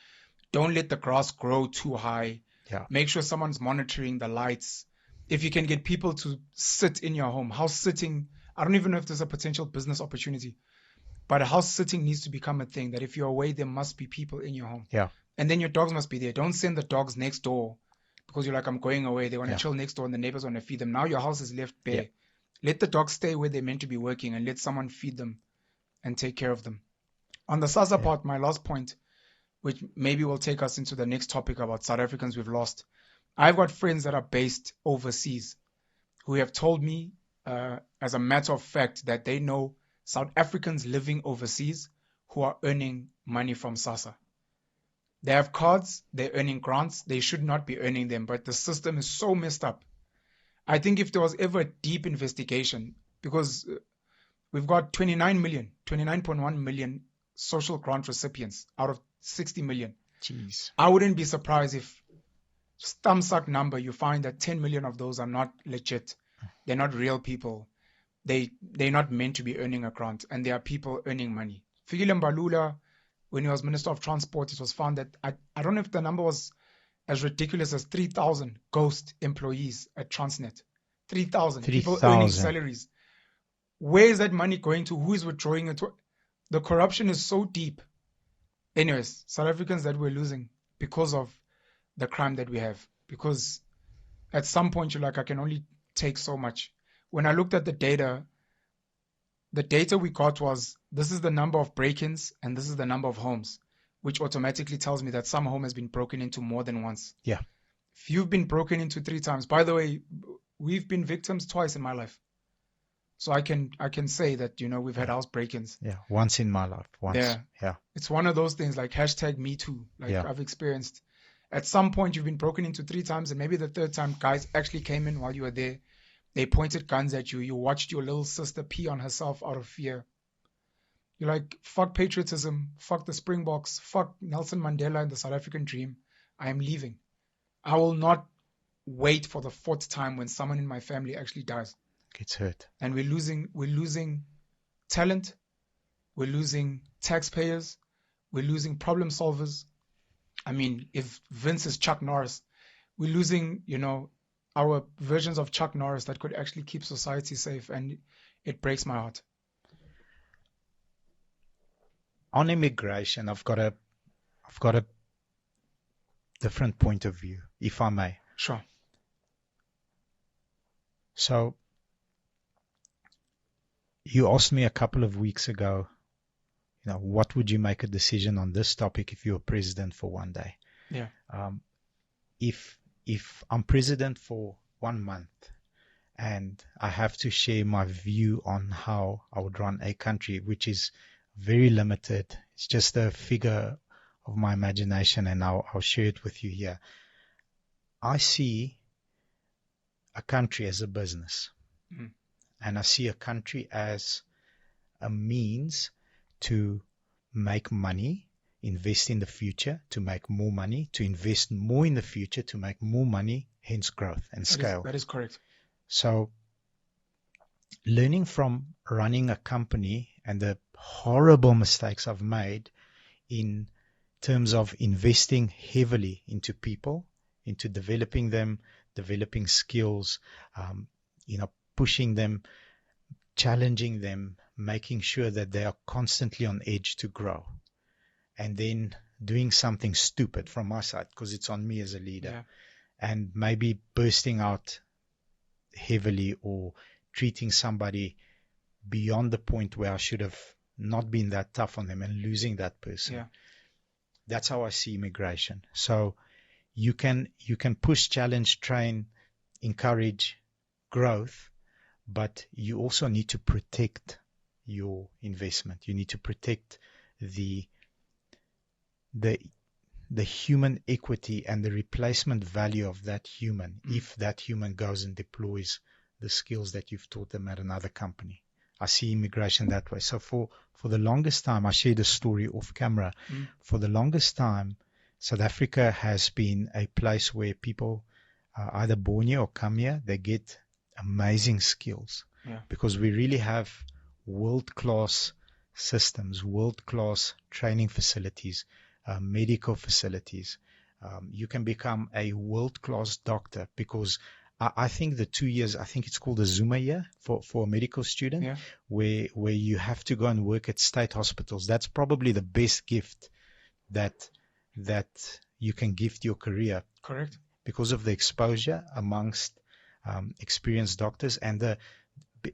Don't let the grass grow too high.
Yeah.
Make sure someone's monitoring the lights. If you can get people to sit in your home, house sitting, I don't even know if there's a potential business opportunity, but house sitting needs to become a thing, that if you're away, there must be people in your home.
Yeah.
And then your dogs must be there. Don't send the dogs next door because you're like, I'm going away. They want to chill next door and the neighbors want to feed them. Now your house is left bare. Yeah. Let the dogs stay where they're meant to be working and let someone feed them and take care of them. On the SASA part, my last point, which maybe will take us into the next topic about South Africans we've lost. I've got friends that are based overseas who have told me, as a matter of fact, that they know South Africans living overseas who are earning money from SASA. They have cards, they're earning grants, they should not be earning them, but the system is so messed up. I think if there was ever a deep investigation, because we've got 29.1 million social grant recipients out of 60 million.
Jeez.
I wouldn't be surprised if, thumbsuck number, you find that 10 million of those are not legit. They're not real people. They're not meant to be earning a grant, and there are people earning money. Fikile Mbalula, when he was Minister of Transport, it was found that, I don't know if the number was as ridiculous as 3,000 ghost employees at Transnet. 3,000 people earning salaries. Where is that money going to? Who is withdrawing it to? The corruption is so deep. Anyways, South Africans that we're losing because of the crime that we have. Because at some point you're like, I can only take so much. When I looked at the data we got was, this is the number of break-ins and this is the number of homes, which automatically tells me that some home has been broken into more than once.
Yeah.
If you've been broken into 3 times, by the way, we've been victims twice in my life. So I can say that, we've had house break-ins.
Yeah. Once in my life. Once.
Yeah.
Yeah.
It's one of those things like #MeToo. Like
Yeah.
I've experienced. At some point, you've been broken into 3 times, and maybe the 3rd time, guys actually came in while you were there. They pointed guns at you. You watched your little sister pee on herself out of fear. You're like, fuck patriotism, fuck the Springboks, fuck Nelson Mandela and the South African dream. I am leaving. I will not wait for the 4th time when someone in my family actually dies.
Gets hurt.
And we're losing talent. We're losing taxpayers. We're losing problem solvers. I mean, if Vince is Chuck Norris, we're losing, our versions of Chuck Norris that could actually keep society safe, and it breaks my heart.
On immigration, I've got a different point of view, if I may.
Sure.
So, you asked me a couple of weeks ago, what would you make a decision on this topic if you were president for one day?
Yeah.
If I'm president for 1 month and I have to share my view on how I would run a country, which is very limited, it's just a figure of my imagination, and I'll share it with you here. I see a country as a business, and I see a country as a means to make money, invest in the future, to make more money, to invest more in the future, to make more money, hence growth and scale.
That is correct.
So, learning from running a company and the horrible mistakes I've made in terms of investing heavily into people, into developing them, developing skills, pushing them, challenging them, making sure that they are constantly on edge to grow, and then doing something stupid from my side because it's on me as a leader, and maybe bursting out heavily or treating somebody beyond the point where I should have not been that tough on them and losing that person.
Yeah.
That's how I see immigration. So you can push, challenge, train, encourage growth, but you also need to protect your investment. You need to protect the human equity and the replacement value of that human if that human goes and deploys the skills that you've taught them at another company. I see immigration that way. So for the longest time, I shared a story off camera. For the longest time, South Africa has been a place where people either born here or come here, they get amazing skills because we really have world-class systems, world-class training facilities, medical facilities. You can become a world-class doctor because I think the 2 years, I think it's called a Zuma year for a medical student, where you have to go and work at state hospitals. That's probably the best gift that you can gift your career.
Correct.
Because of the exposure amongst experienced doctors, and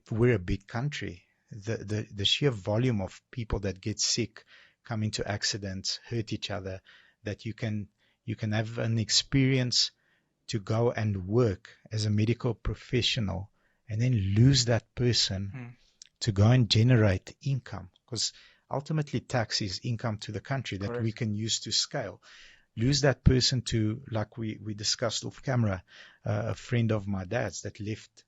we're a big country. The sheer volume of people that get sick, come into accidents, hurt each other, that you can have an experience to go and work as a medical professional and then lose that person to go and generate income, because ultimately tax is income to the country that we can use to scale. Lose that person to, like we discussed off camera, a friend of my dad's that left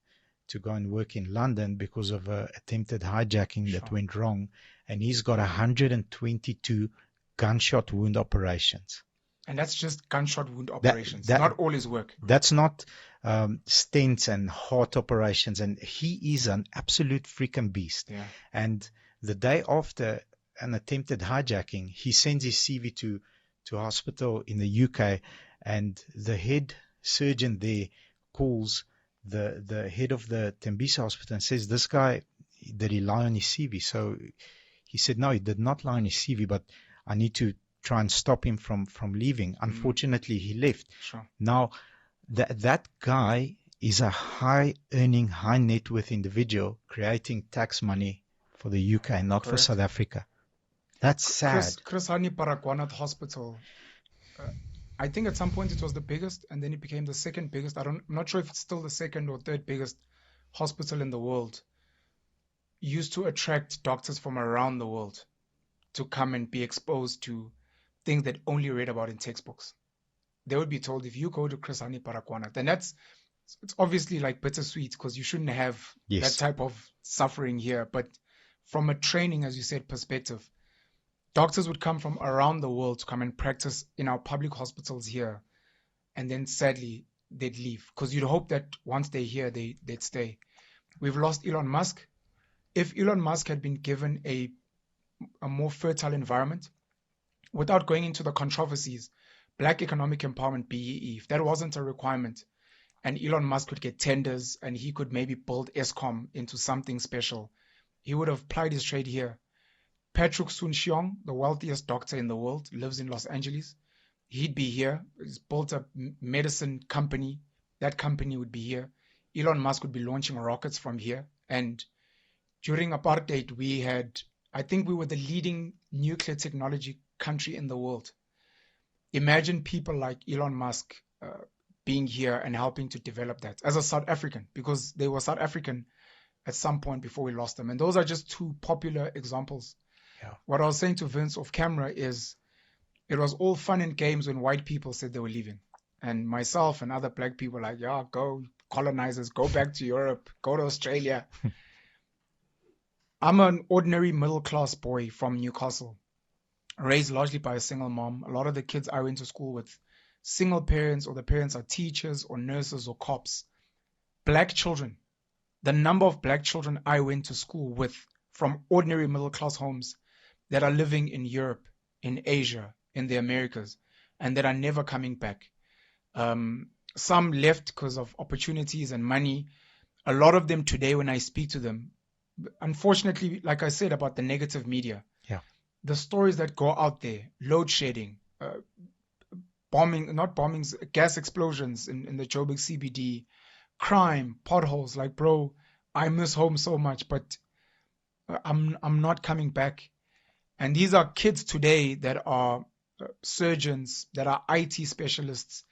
to go and work in London because of an attempted hijacking that went wrong, and he's got 122 gunshot wound operations.
And that's just gunshot wound operations, not all his work.
That's not stents and heart operations, and he is an absolute freaking beast.
Yeah.
And the day after an attempted hijacking, he sends his CV to a hospital in the UK, and the head surgeon there calls the head of the Tembisa hospital and says, this guy, did he lie on his CV? So he said, no, he did not lie on his CV, but I need to try and stop him from leaving. Unfortunately, he left.
Sure.
Now, that guy is a high earning, high net worth individual creating tax money for the UK, not for
Correct.
South Africa. That's sad.
Chris Hani Baragwanath Hospital, I think at some point it was the biggest, and then it became the second biggest. I'm not sure if it's still the second or third biggest hospital in the world. Used to attract doctors from around the world to come and be exposed to things that only read about in textbooks. They would be told, if you go to Chris Hani Baragwanath, then it's obviously like bittersweet because you shouldn't have
Yes.
that type of suffering here. But from a training, as you said, perspective, doctors would come from around the world to come and practice in our public hospitals here. And then sadly, they'd leave because you'd hope that once they're here, they'd stay. We've lost Elon Musk. If Elon Musk had been given a more fertile environment, without going into the controversies, Black Economic Empowerment, BEE, if that wasn't a requirement, and Elon Musk could get tenders and he could maybe build Eskom into something special, he would have plied his trade here. Patrick Soon-Shiong, the wealthiest doctor in the world, lives in Los Angeles. He'd be here. He's built a medicine company. That company would be here. Elon Musk would be launching rockets from here. And during apartheid, I think we were the leading nuclear technology country in the world. Imagine people like Elon Musk being here and helping to develop that as a South African, because they were South African at some point before we lost them. And those are just two popular examples.
Yeah.
What I was saying to Vince off camera is it was all fun and games when white people said they were leaving. And myself and other black people were like, yeah, go colonizers, go back to Europe, go to Australia. I'm an ordinary middle-class boy from Newcastle, raised largely by a single mom. A lot of the kids I went to school with, single parents, or the parents are teachers or nurses or cops. Black children. The number of black children I went to school with from ordinary middle-class homes that are living in Europe, in Asia, in the Americas, and that are never coming back. Some left because of opportunities and money. A lot of them today, when I speak to them, unfortunately, like I said about the negative media, the stories that go out there, load shedding, not bombings, gas explosions in the Joburg CBD, crime, potholes. Like, bro, I miss home so much, but I'm not coming back. And these are kids today that are surgeons, that are IT specialists.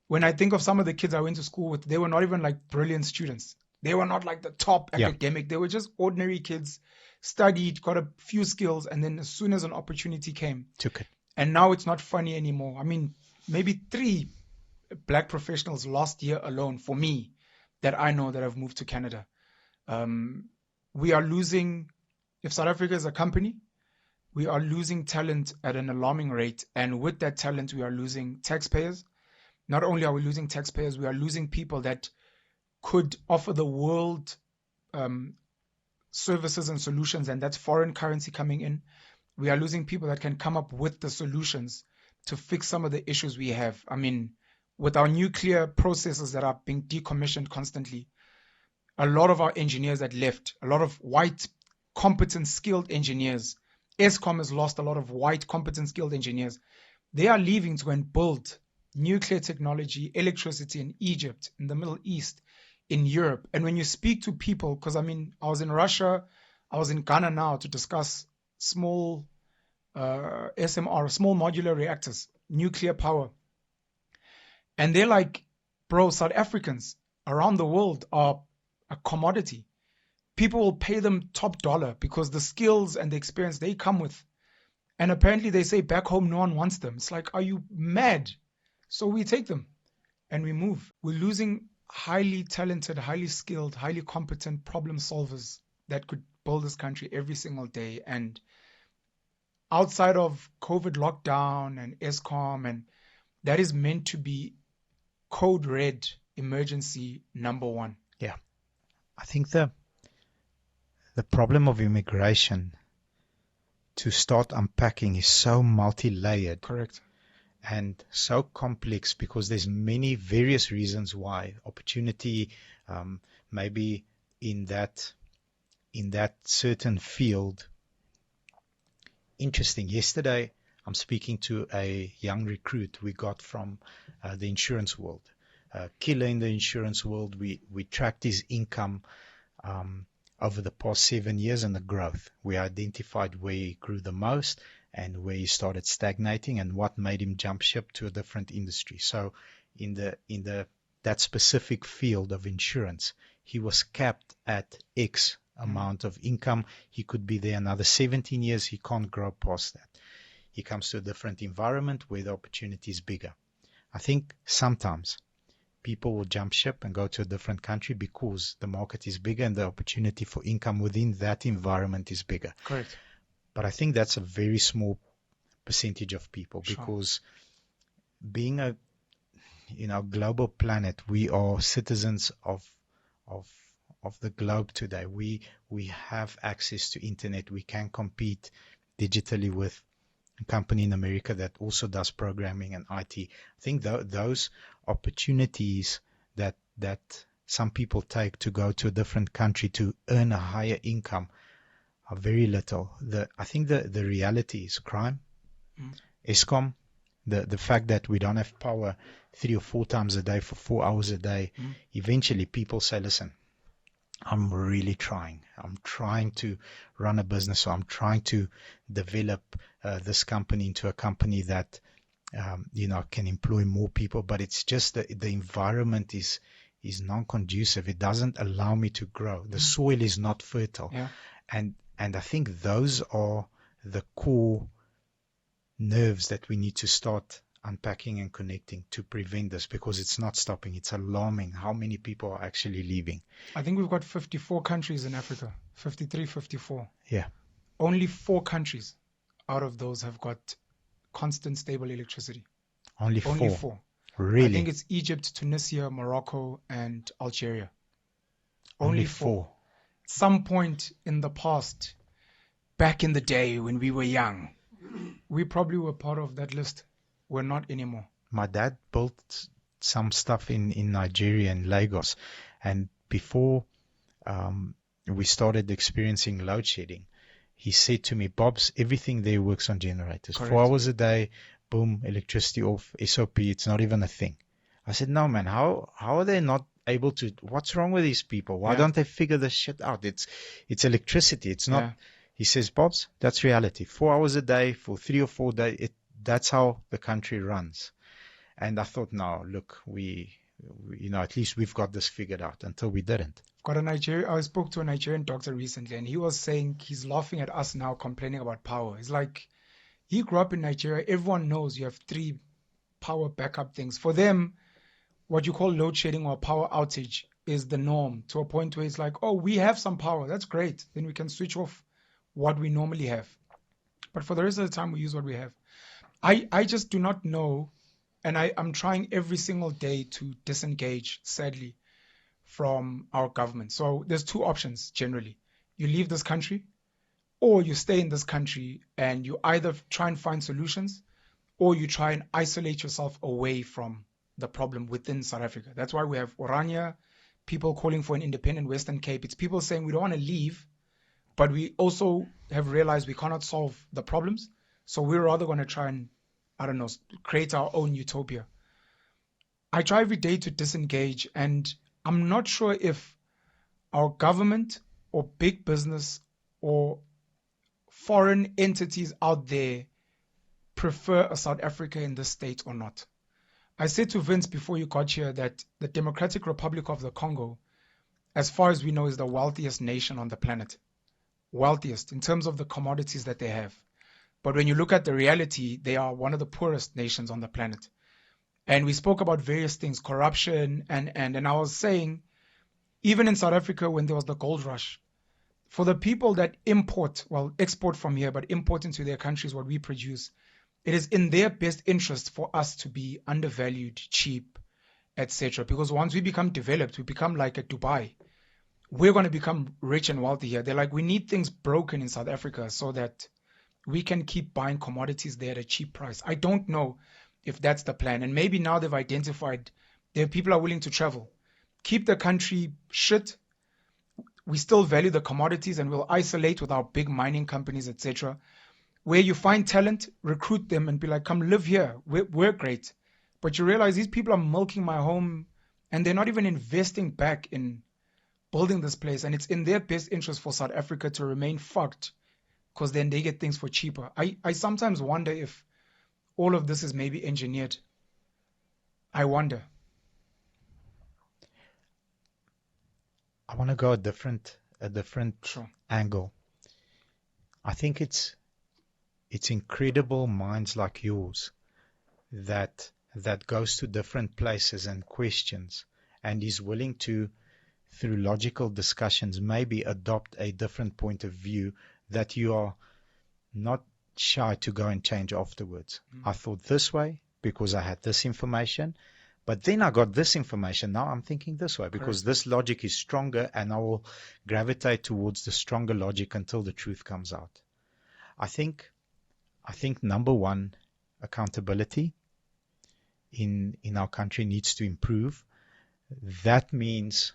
When I think of some of the kids I went to school with, they were not even like brilliant students. They were not like the top academic. They were just ordinary kids, studied, got a few skills, and then as soon as an opportunity came,
took it. And
now it's not funny anymore. I mean, maybe 3 black professionals last year alone for me that I know that have moved to Canada. We are losing, if South Africa is a company, we are losing talent at an alarming rate. And with that talent, we are losing taxpayers. Not only are we losing taxpayers, we are losing people that could offer the world services and solutions, and that's foreign currency coming in. We are losing people that can come up with the solutions to fix some of the issues we have. I mean, with our nuclear processes that are being decommissioned constantly, a lot of our engineers that left, a lot of white, competent, skilled engineers, Eskom has lost a lot of white, competent, skilled engineers. They are leaving to go and build nuclear technology, electricity in Egypt, in the Middle East, in Europe. And when you speak to people, because I mean, I was in Russia, I was in Ghana now to discuss small SMR, small modular reactors, nuclear power. And they're like, bro, South Africans around the world are a commodity. People will pay them top dollar because the skills and the experience they come with. And apparently they say back home no one wants them. It's like, are you mad? So we take them and we move. We're losing highly talented, highly skilled, highly competent problem solvers that could build this country every single day. And outside of COVID lockdown and Eskom, and that is meant to be code red emergency number 1.
Yeah. I think the problem of immigration, to start unpacking, is so multi-layered.
Correct.
And so complex because there's many various reasons why. Opportunity, maybe in that certain field. Interesting. Yesterday, I'm speaking to a young recruit we got from the insurance world. killer in the insurance world. We tracked his income over the past 7 years and the growth. We identified where he grew the most and where he started stagnating and what made him jump ship to a different industry. So in that specific field of insurance, he was capped at X amount of income. He could be there another 17 years. He can't grow past that. He comes to a different environment where the opportunity is bigger. I think sometimes people will jump ship and go to a different country because the market is bigger and the opportunity for income within that environment is bigger.
Correct.
But I think that's a very small percentage of people,
Sure.
because being a global planet, we are citizens of the globe today. We have access to internet. We can compete digitally with a company in America that also does programming and IT. I think those opportunities that some people take to go to a different country to earn a higher income are very little. I think the reality is crime, Eskom, the fact that we don't have power 3 or 4 times a day for 4 hours a day. Eventually people say, listen, I'm really trying. I'm trying to run a business, or I'm trying to develop this company into a company that can employ more people. But it's just the environment is non-conducive. It doesn't allow me to grow. The soil is not fertile.
Yeah.
And I think those are the core nerves that we need to start unpacking and connecting to prevent this, because it's not stopping. It's alarming how many people are actually leaving.
I think we've got 54 countries in Africa, 53, 54.
Yeah.
Only 4 countries out of those have got constant, stable electricity.
Only
Only
4.
4.
Really?
I think it's Egypt, Tunisia, Morocco, and Algeria.
Only 4.
Some point in the past, back in the day when we were young, we probably were part of that list. We're not anymore.
My dad built some stuff in Nigeria, in Lagos, and before we started experiencing load shedding, he said to me, Bobs, everything there works on generators.
Correct.
4 hours a day, boom, electricity off, SOP, it's not even a thing. I said, no, man, how are they not able to? What's wrong with these people? Why don't they figure this shit out? It's electricity. It's not.
Yeah.
He says, Bobs, that's reality. 4 hours a day for 3 or 4 days. That's how the country runs. And I thought, no, look, we at least we've got this figured out, until we didn't.
I spoke to a Nigerian doctor recently, and he was saying he's laughing at us now complaining about power. It's like, he grew up in Nigeria. Everyone knows you have 3 power backup things. For them, what you call load shedding or power outage is the norm, to a point where it's like, oh, we have some power. That's great. Then we can switch off what we normally have. But for the rest of the time, we use what we have. I just do not know, and I'm trying every single day to disengage, sadly, from our government. So there's 2 options generally. You leave this country, or you stay in this country and you either try and find solutions, or you try and isolate yourself away from the problem within South Africa. That's why we have Orania, people calling for an independent Western Cape. It's people saying we don't want to leave, but we also have realized we cannot solve the problems. So we're rather going to try and, create our own utopia. I try every day to disengage, and I'm not sure if our government or big business or foreign entities out there prefer a South Africa in this state or not. I said to Vince before you got here that the Democratic Republic of the Congo, as far as we know, is the wealthiest nation on the planet. Wealthiest in terms of the commodities that they have. But when you look at the reality, they are one of the poorest nations on the planet. And we spoke about various things, corruption, and I was saying, even in South Africa, when there was the gold rush, for the people that export from here, but import into their countries what we produce, it is in their best interest for us to be undervalued, cheap, etc. Because once we become developed, we become like a Dubai. We're going to become rich and wealthy here. They're like, we need things broken in South Africa so that we can keep buying commodities there at a cheap price. I don't know if that's the plan. And maybe now they've identified there people are willing to travel. Keep the country shit. We still value the commodities, and we'll isolate with our big mining companies, etc. Where you find talent, recruit them and be like, come live here. We're great. But you realize these people are milking my home and they're not even investing back in building this place. And it's in their best interest for South Africa to remain fucked, because then they get things for cheaper. I sometimes wonder if all of this is maybe engineered. I wonder.
I want to go a different
Sure.
angle. I think it's incredible minds like yours that goes to different places and questions and is willing to, through logical discussions, maybe adopt a different point of view that you are not shy to go and change afterwards. I thought this way because I had this information, but then I got this information. Now I'm thinking this way because this logic is stronger, and I will gravitate towards the stronger logic until the truth comes out. I think number one, accountability in our country needs to improve. That means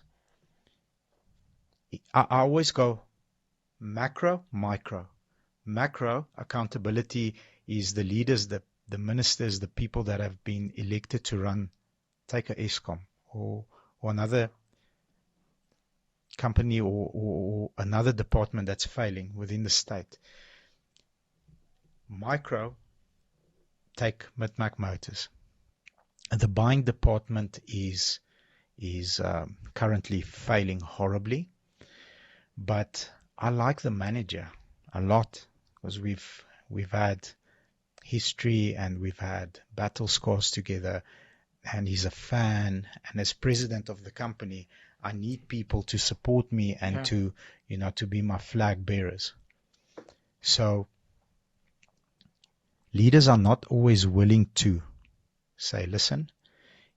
I always go macro, micro. Macro accountability is the leaders, the ministers, the people that have been elected to run, take a Eskom or another company or another department that's failing within the state. Micro, take Midmac Motors. The buying department is currently failing horribly, but I like the manager a lot because we've had history and we've had battle scars together, and he's a fan. And as president of the company, I need people to support me and to be my flag bearers. So leaders are not always willing to say, listen,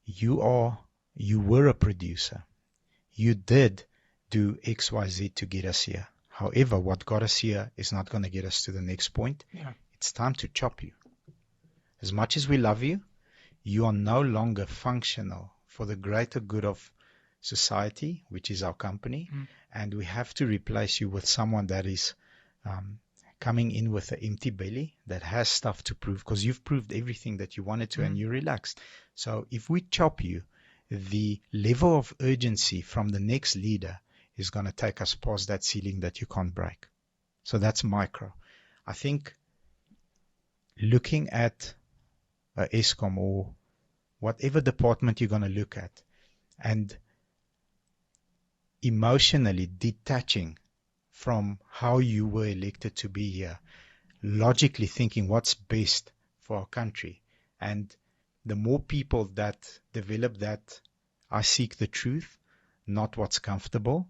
you were a producer. You did do XYZ to get us here. However, what got us here is not going to get us to the next point.
Yeah.
It's time to chop you. As much as we love you, you are no longer functional for the greater good of society, which is our company, and we have to replace you with someone that is coming in with an empty belly, that has stuff to prove, because you've proved everything that you wanted to and you're relaxed. So if we chop you, the level of urgency from the next leader is going to take us past that ceiling that you can't break. So that's micro. I think looking at Eskom or whatever department you're going to look at, and emotionally detaching from how you were elected to be here, logically thinking what's best for our country. And the more people that develop that, I seek the truth, not what's comfortable.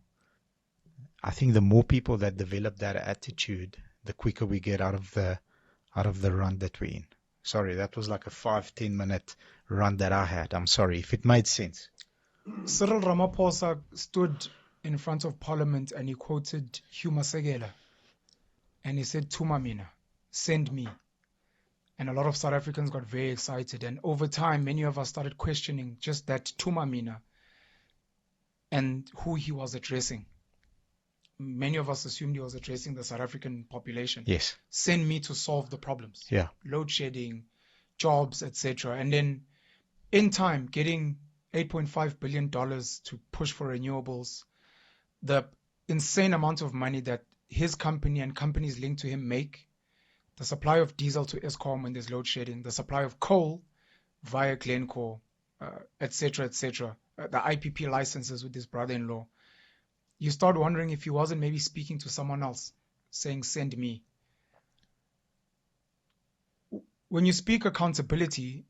I think the more people that develop that attitude, the quicker we get out of the run that we're in. Sorry, that was like a 5-10 minute run that I had. I'm sorry if it made sense.
Cyril Ramaphosa stood in front of Parliament and he quoted Hugh Masekela, and he said, "Tuma mina, send me." And a lot of South Africans got very excited, and over time many of us started questioning just that "Tuma mina" and who he was addressing. Many of us assumed he was addressing the South African population.
Yes.
Send me to solve the problems.
Yeah.
Load shedding, jobs, etc. And then in time, getting $8.5 billion to push for renewables, the insane amount of money that his company and companies linked to him make, the supply of diesel to Eskom when there's load shedding, the supply of coal via Glencore, etc., etc., the IPP licenses with his brother-in-law. You start wondering if he wasn't maybe speaking to someone else, saying, "Send me." When you speak accountability,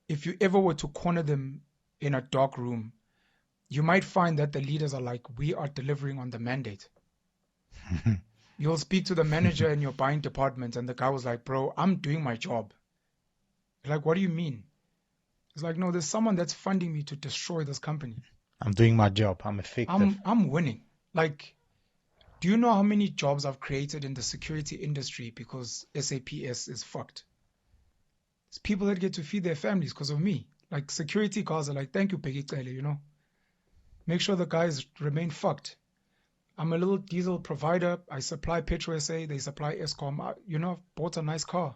if you ever were to corner them in a dark room, you might find that the leaders are like, "We are delivering on the mandate." You'll speak to the manager in your buying department, and the guy was like, "Bro, I'm doing my job." You're like, "What do you mean?" It's like, "No, there's someone that's funding me to destroy this company.
I'm doing my job. I'm effective.
I'm winning." Like, do you know how many jobs I've created in the security industry because SAPS is fucked? It's people that get to feed their families because of me. Like, security guards are like, "Thank you, Peggy Cele, Make sure the guys remain fucked." I'm a little diesel provider. I supply Petro SA. They supply Eskom. I've bought a nice car.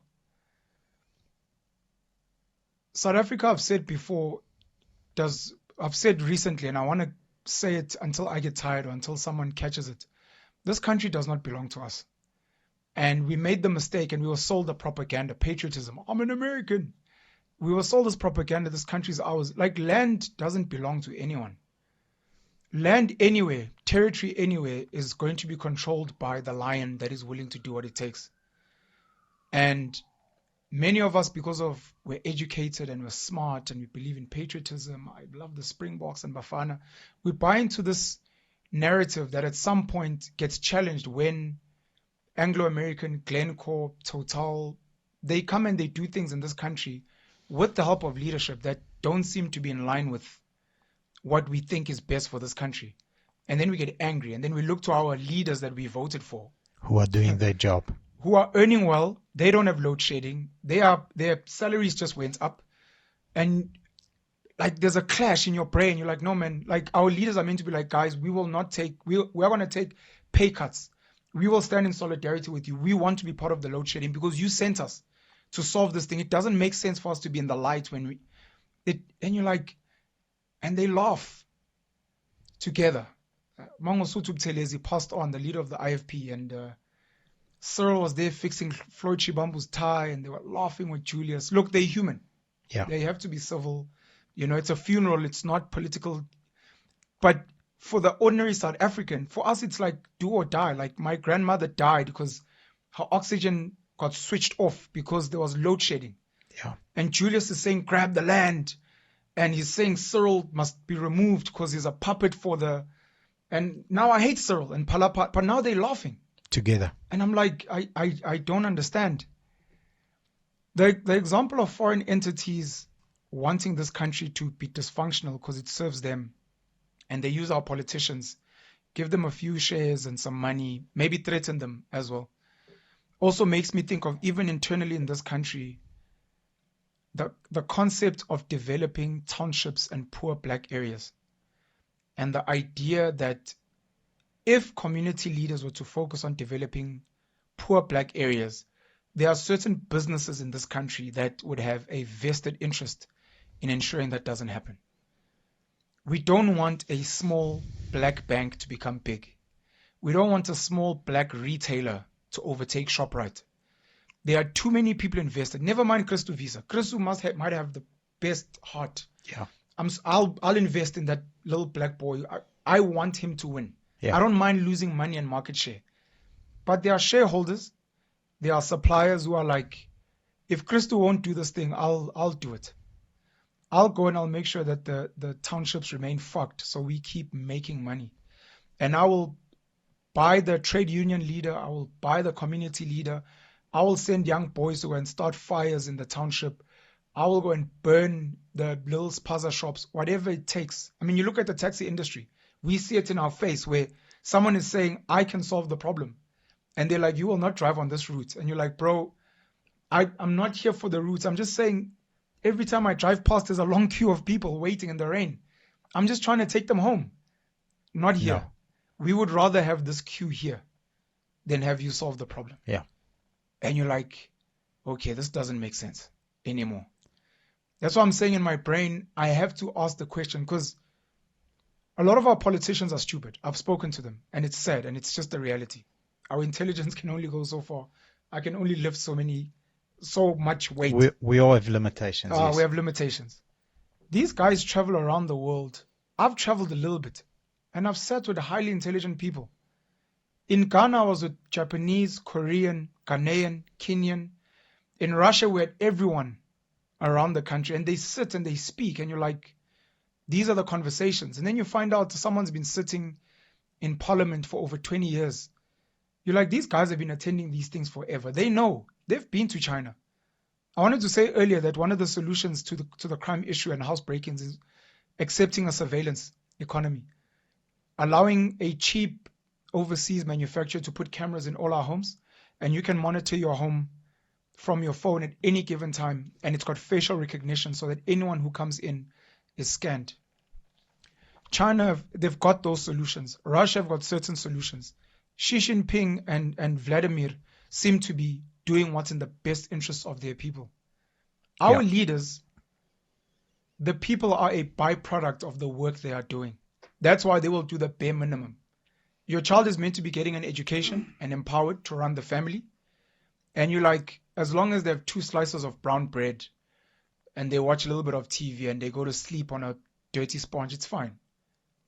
South Africa, I've said before, does I've said recently, and I want to say it until I get tired or until someone catches it. This country does not belong to us. And we made the mistake and we were sold the propaganda, patriotism. I'm an American. We were sold this propaganda, this country's ours. Like, land doesn't belong to anyone. Land anywhere, territory anywhere is going to be controlled by the lion that is willing to do what it takes. And many of us, because of we're educated and we're smart and we believe in patriotism, I love the Springboks and Bafana, we buy into this narrative that at some point gets challenged when Anglo-American, Glencore, Total, they come and they do things in this country with the help of leadership that don't seem to be in line with what we think is best for this country. And then we get angry and then we look to our leaders that we voted for,
Who are doing their job.
who are earning well. They don't have load shedding. Their salaries just went up. And like there's a clash in your brain. You're like, no man, like our leaders are meant to be like, guys, we are going to take pay cuts. We will stand in solidarity with you. We want to be part of the load shedding because you sent us to solve this thing. It doesn't make sense for us to be in the light and you're like, and they laugh together. Mangosuthu Buthelezi passed on, the leader of the IFP, and Cyril was there fixing Floyd Shibambu's tie, and they were laughing with Julius. Look, they're human.
Yeah.
They have to be civil. It's a funeral. It's not political. But for the ordinary South African, for us, it's like do or die. Like my grandmother died because her oxygen got switched off because there was load shedding.
Yeah.
And Julius is saying, grab the land. And he's saying Cyril must be removed because he's a puppet for the... And now I hate Cyril and Palapa, but now they're laughing.
Together.
And I'm like, I don't understand. The example of foreign entities wanting this country to be dysfunctional because it serves them, and they use our politicians, give them a few shares and some money, maybe threaten them as well, also makes me think of even internally in this country, the concept of developing townships and poor black areas. And the idea that if community leaders were to focus on developing poor black areas, there are certain businesses in this country that would have a vested interest in ensuring that doesn't happen. We don't want a small black bank to become big. We don't want a small black retailer to overtake ShopRite. There are too many people invested. Never mind Christo Visa. Christo might have the best heart.
Yeah.
I'll invest in that little black boy. I want him to win.
Yeah.
I don't mind losing money and market share. But there are shareholders, there are suppliers who are like, if Christo won't do this thing, I'll do it. I'll go and I'll make sure that the townships remain fucked so we keep making money. And I will buy the trade union leader, I will buy the community leader, I will send young boys to go and start fires in the township. I will go and burn the little spaza shops, whatever it takes. I mean, you look at the taxi industry. We see it in our face where someone is saying, I can solve the problem. And they're like, you will not drive on this route. And you're like, bro, I'm not here for the routes. I'm just saying every time I drive past, there's a long queue of people waiting in the rain. I'm just trying to take them home. Not here.
No.
We would rather have this queue here than have you solve the problem.
Yeah.
And you're like, okay, this doesn't make sense anymore. That's why I'm saying in my brain, I have to ask the question because a lot of our politicians are stupid. I've spoken to them and it's sad and it's just the reality. Our intelligence can only go so far. I can only lift so much weight.
We all have limitations. Yes.
We have limitations. These guys travel around the world. I've traveled a little bit and I've sat with highly intelligent people. In Ghana, I was with Japanese, Korean, Ghanaian, Kenyan. In Russia, we had everyone around the country and they sit and they speak and you're like, these are the conversations. And then you find out someone's been sitting in parliament for over 20 years. You're like, these guys have been attending these things forever. They know. They've been to China. I wanted to say earlier that one of the solutions to the crime issue and house break-ins is accepting a surveillance economy, allowing a cheap overseas manufacturer to put cameras in all our homes, and you can monitor your home from your phone at any given time, and it's got facial recognition so that anyone who comes in is scanned. China, they've got those solutions. Russia have got certain solutions. Xi Jinping and Vladimir seem to be doing what's in the best interests of their people. Our leaders the people are a byproduct of the work they are doing. That's why they will do the bare minimum. Your child is meant to be getting an education and empowered to run the family. And you're like, as long as they have 2 slices of brown bread and they watch a little bit of TV and they go to sleep on a dirty sponge, it's fine.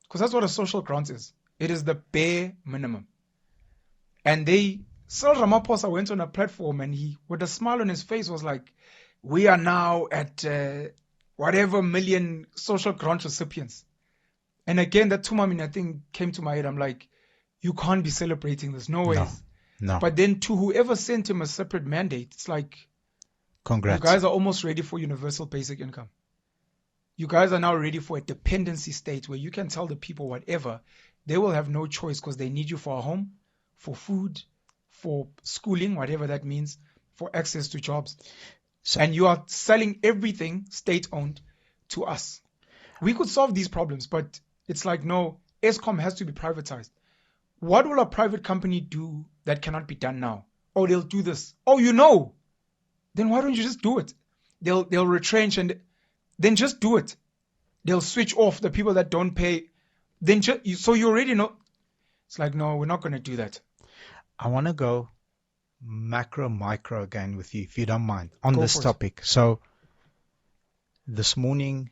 Because that's what a social grant is. It is the bare minimum. And Cyril Ramaphosa went on a platform and he, with a smile on his face, was like, we are now at whatever million social grant recipients. And again, that Tumamina thing came to my head. I'm like, you can't be celebrating this. No ways.
No.
But then to whoever sent him a separate mandate, it's like,
Congrats.
you guys are almost ready for universal basic income. You guys are now ready for a dependency state where you can tell the people whatever. They will have no choice because they need you for a home, for food, for schooling, whatever that means, for access to jobs. And you are selling everything state-owned to us. We could solve these problems, but it's like, no, ESCOM has to be privatized. What will a private company do that cannot be done now? Oh, they'll do this. Oh, you know. Then why don't you just do it? They'll retrench and then just do it. They'll switch off the people that don't pay. Then so you already know. It's like, no, we're not going to do that.
I want to go micro again with you, if you don't mind, on
Go
this
for it.
topic. So this morning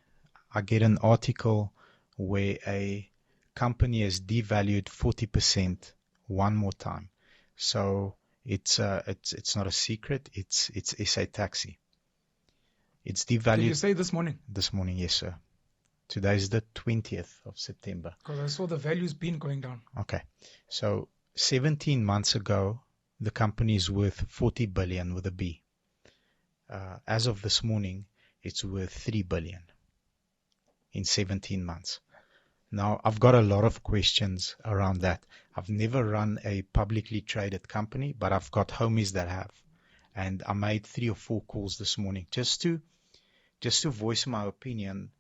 I get an article where a company has devalued 40% one more time. So it's not a secret. It's SA Taxi. It's devalued.
Did you say this morning?
This morning, yes, sir. Today is the 20th of September.
Because I saw the value's been going down.
Okay. So 17 months ago, the company is worth 40 billion with a B. As of this morning, it's worth 3 billion in 17 months. Now, I've got a lot of questions around that. I've never run a publicly traded company, but I've got homies that have. And I made 3 or 4 calls this morning just to voice my opinion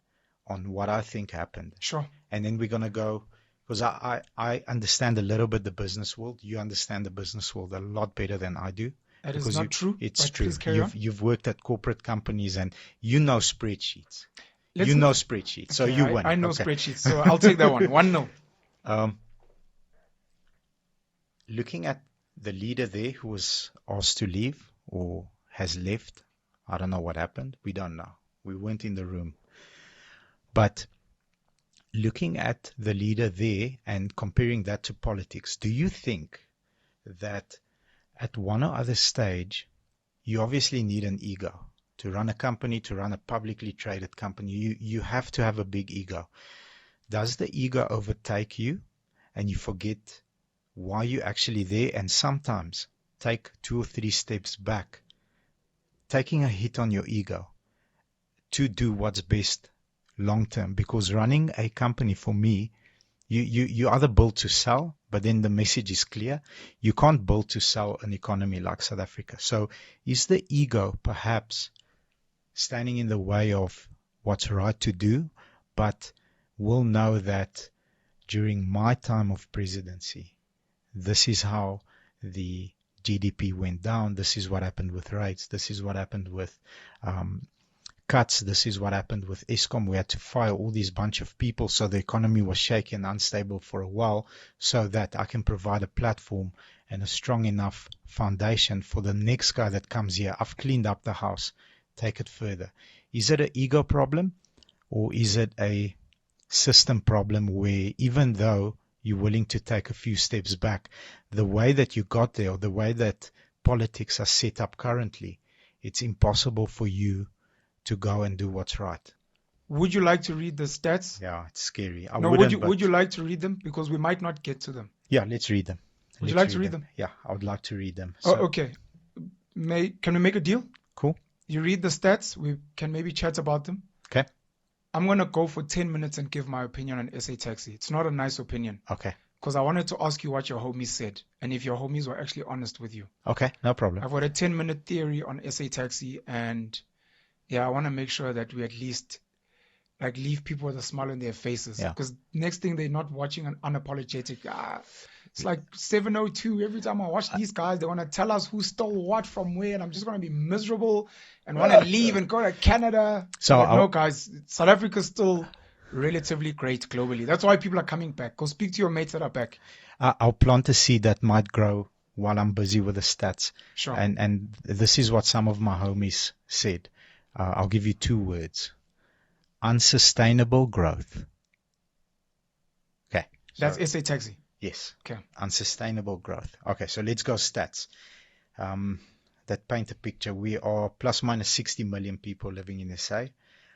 on what I think happened.
Sure.
And then we're going to go, because I understand a little bit the business world. You understand the business world a lot better than I do.
That is not true.
It's
but
true.
Please carry on.
You've worked at corporate companies and you know spreadsheets.
Let's
You know
not-
spreadsheets, so
Okay,
you win.
I know
Okay.
spreadsheets, so I'll take that one. 1-0.
Looking at the leader there who was asked to leave or has left, I don't know what happened. We don't know. We weren't in the room. But looking at the leader there and comparing that to politics, do you think that at one or other stage, you obviously need an ego to run a company, to run a publicly traded company? You have to have a big ego. Does the ego overtake you and you forget why you're actually there, and sometimes take 2 or 3 steps back, taking a hit on your ego to do what's best long term? Because running a company, for me, you either build to sell, but then the message is clear. You can't build to sell an economy like South Africa. So is the ego perhaps standing in the way of what's right to do? But we'll know that during my time of presidency, this is how the GDP went down. This is what happened with rates. This is what happened with cuts. This is what happened with ESCOM. We had to fire all these bunch of people, so the economy was shaky and unstable for a while, so that I can provide a platform and a strong enough foundation for the next guy that comes here. I've cleaned up the house. Take it further. Is it an ego problem, or is it a system problem where even though you're willing to take a few steps back, the way that you got there, or the way that politics are set up currently, it's impossible for you to go and do what's right?
Would you like to read the stats?
Yeah, it's scary.
No, would you like to read them? Because we might not get to them.
Yeah, let's read them.
Would you
Let's
like to read them?
Yeah, I would like to read them.
Oh, okay. Can we make a deal?
Cool.
You read the stats. We can maybe chat about them.
Okay.
I'm going to go for 10 minutes and give my opinion on SA Taxi. It's not a nice opinion.
Okay.
Because I wanted to ask you what your homies said and if your homies were actually honest with you.
Okay, no problem.
I've got a 10-minute theory on SA Taxi, and yeah, I want to make sure that we at least leave people with a smile on their faces.
Yeah.
Because next thing they're not watching an Unapologetic. It's like 7:02 every time I watch these guys. They want to tell us who stole what from where, and I'm just going to be miserable and want to leave and go to Canada.
So
But no, guys, South Africa's still relatively great globally. That's why people are coming back. Go speak to your mates that are back.
I'll plant a seed that might grow while I'm busy with the stats.
Sure.
And this is what some of my homies said. I'll give you 2 words. Unsustainable growth. Okay.
That's SA Taxi.
Yes.
Okay.
Unsustainable growth. Okay, so let's go stats. That paint a picture. We are plus minus 60 million people living in SA.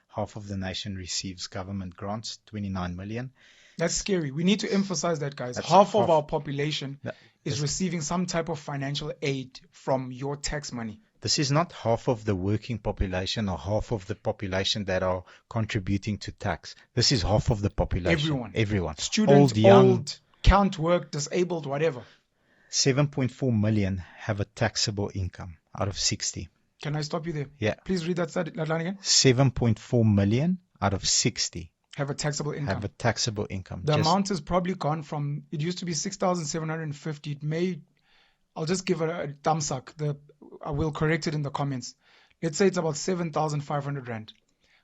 Half of the nation receives government grants, 29 million.
That's scary. We need to emphasize that, guys.
That's
Half of
half-
our population
That-
is
this-
receiving some type of financial aid from your tax money.
This is not half of the working population or half of the population that are contributing to tax. This is half of the population. Everyone.
Students, old, can't work, disabled, whatever.
7.4 million have a taxable income out of 60.
Can I stop you there?
Yeah.
Please read that line again.
7.4 million out of 60
have a taxable income.
Have a taxable income.
The amount has probably gone from, it used to be 6,750. It may, I'll just give it a thumbs up. I will correct it in the comments. Let's say it's about 7,500 rand.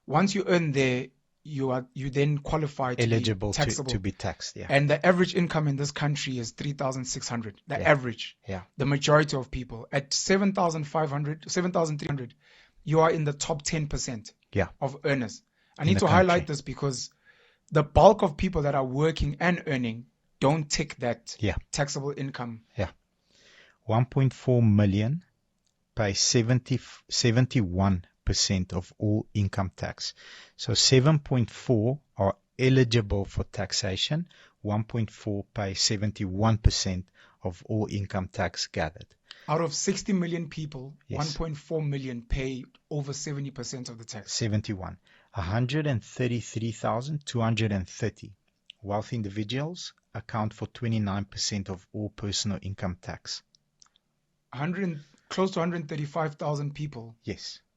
Once you earn there, you then qualify to
eligible
be taxable.
to be taxed. Yeah.
And the average income in this country is 3,600. The average.
Yeah.
The majority of people at 7,500, 7,300, you are in the top 10% of earners. I need to highlight this because the bulk of people that are working and earning don't tick that taxable income.
Yeah. 1.4 million pay 71% of all income tax. So 7.4 are eligible for taxation. 1.4 pay 71% of all income tax gathered.
Out of 60 million people, 1.4 million pay over 70% of the tax.
71. 133,230 wealthy individuals account for 29% of all personal income tax.
Close to 135,000 people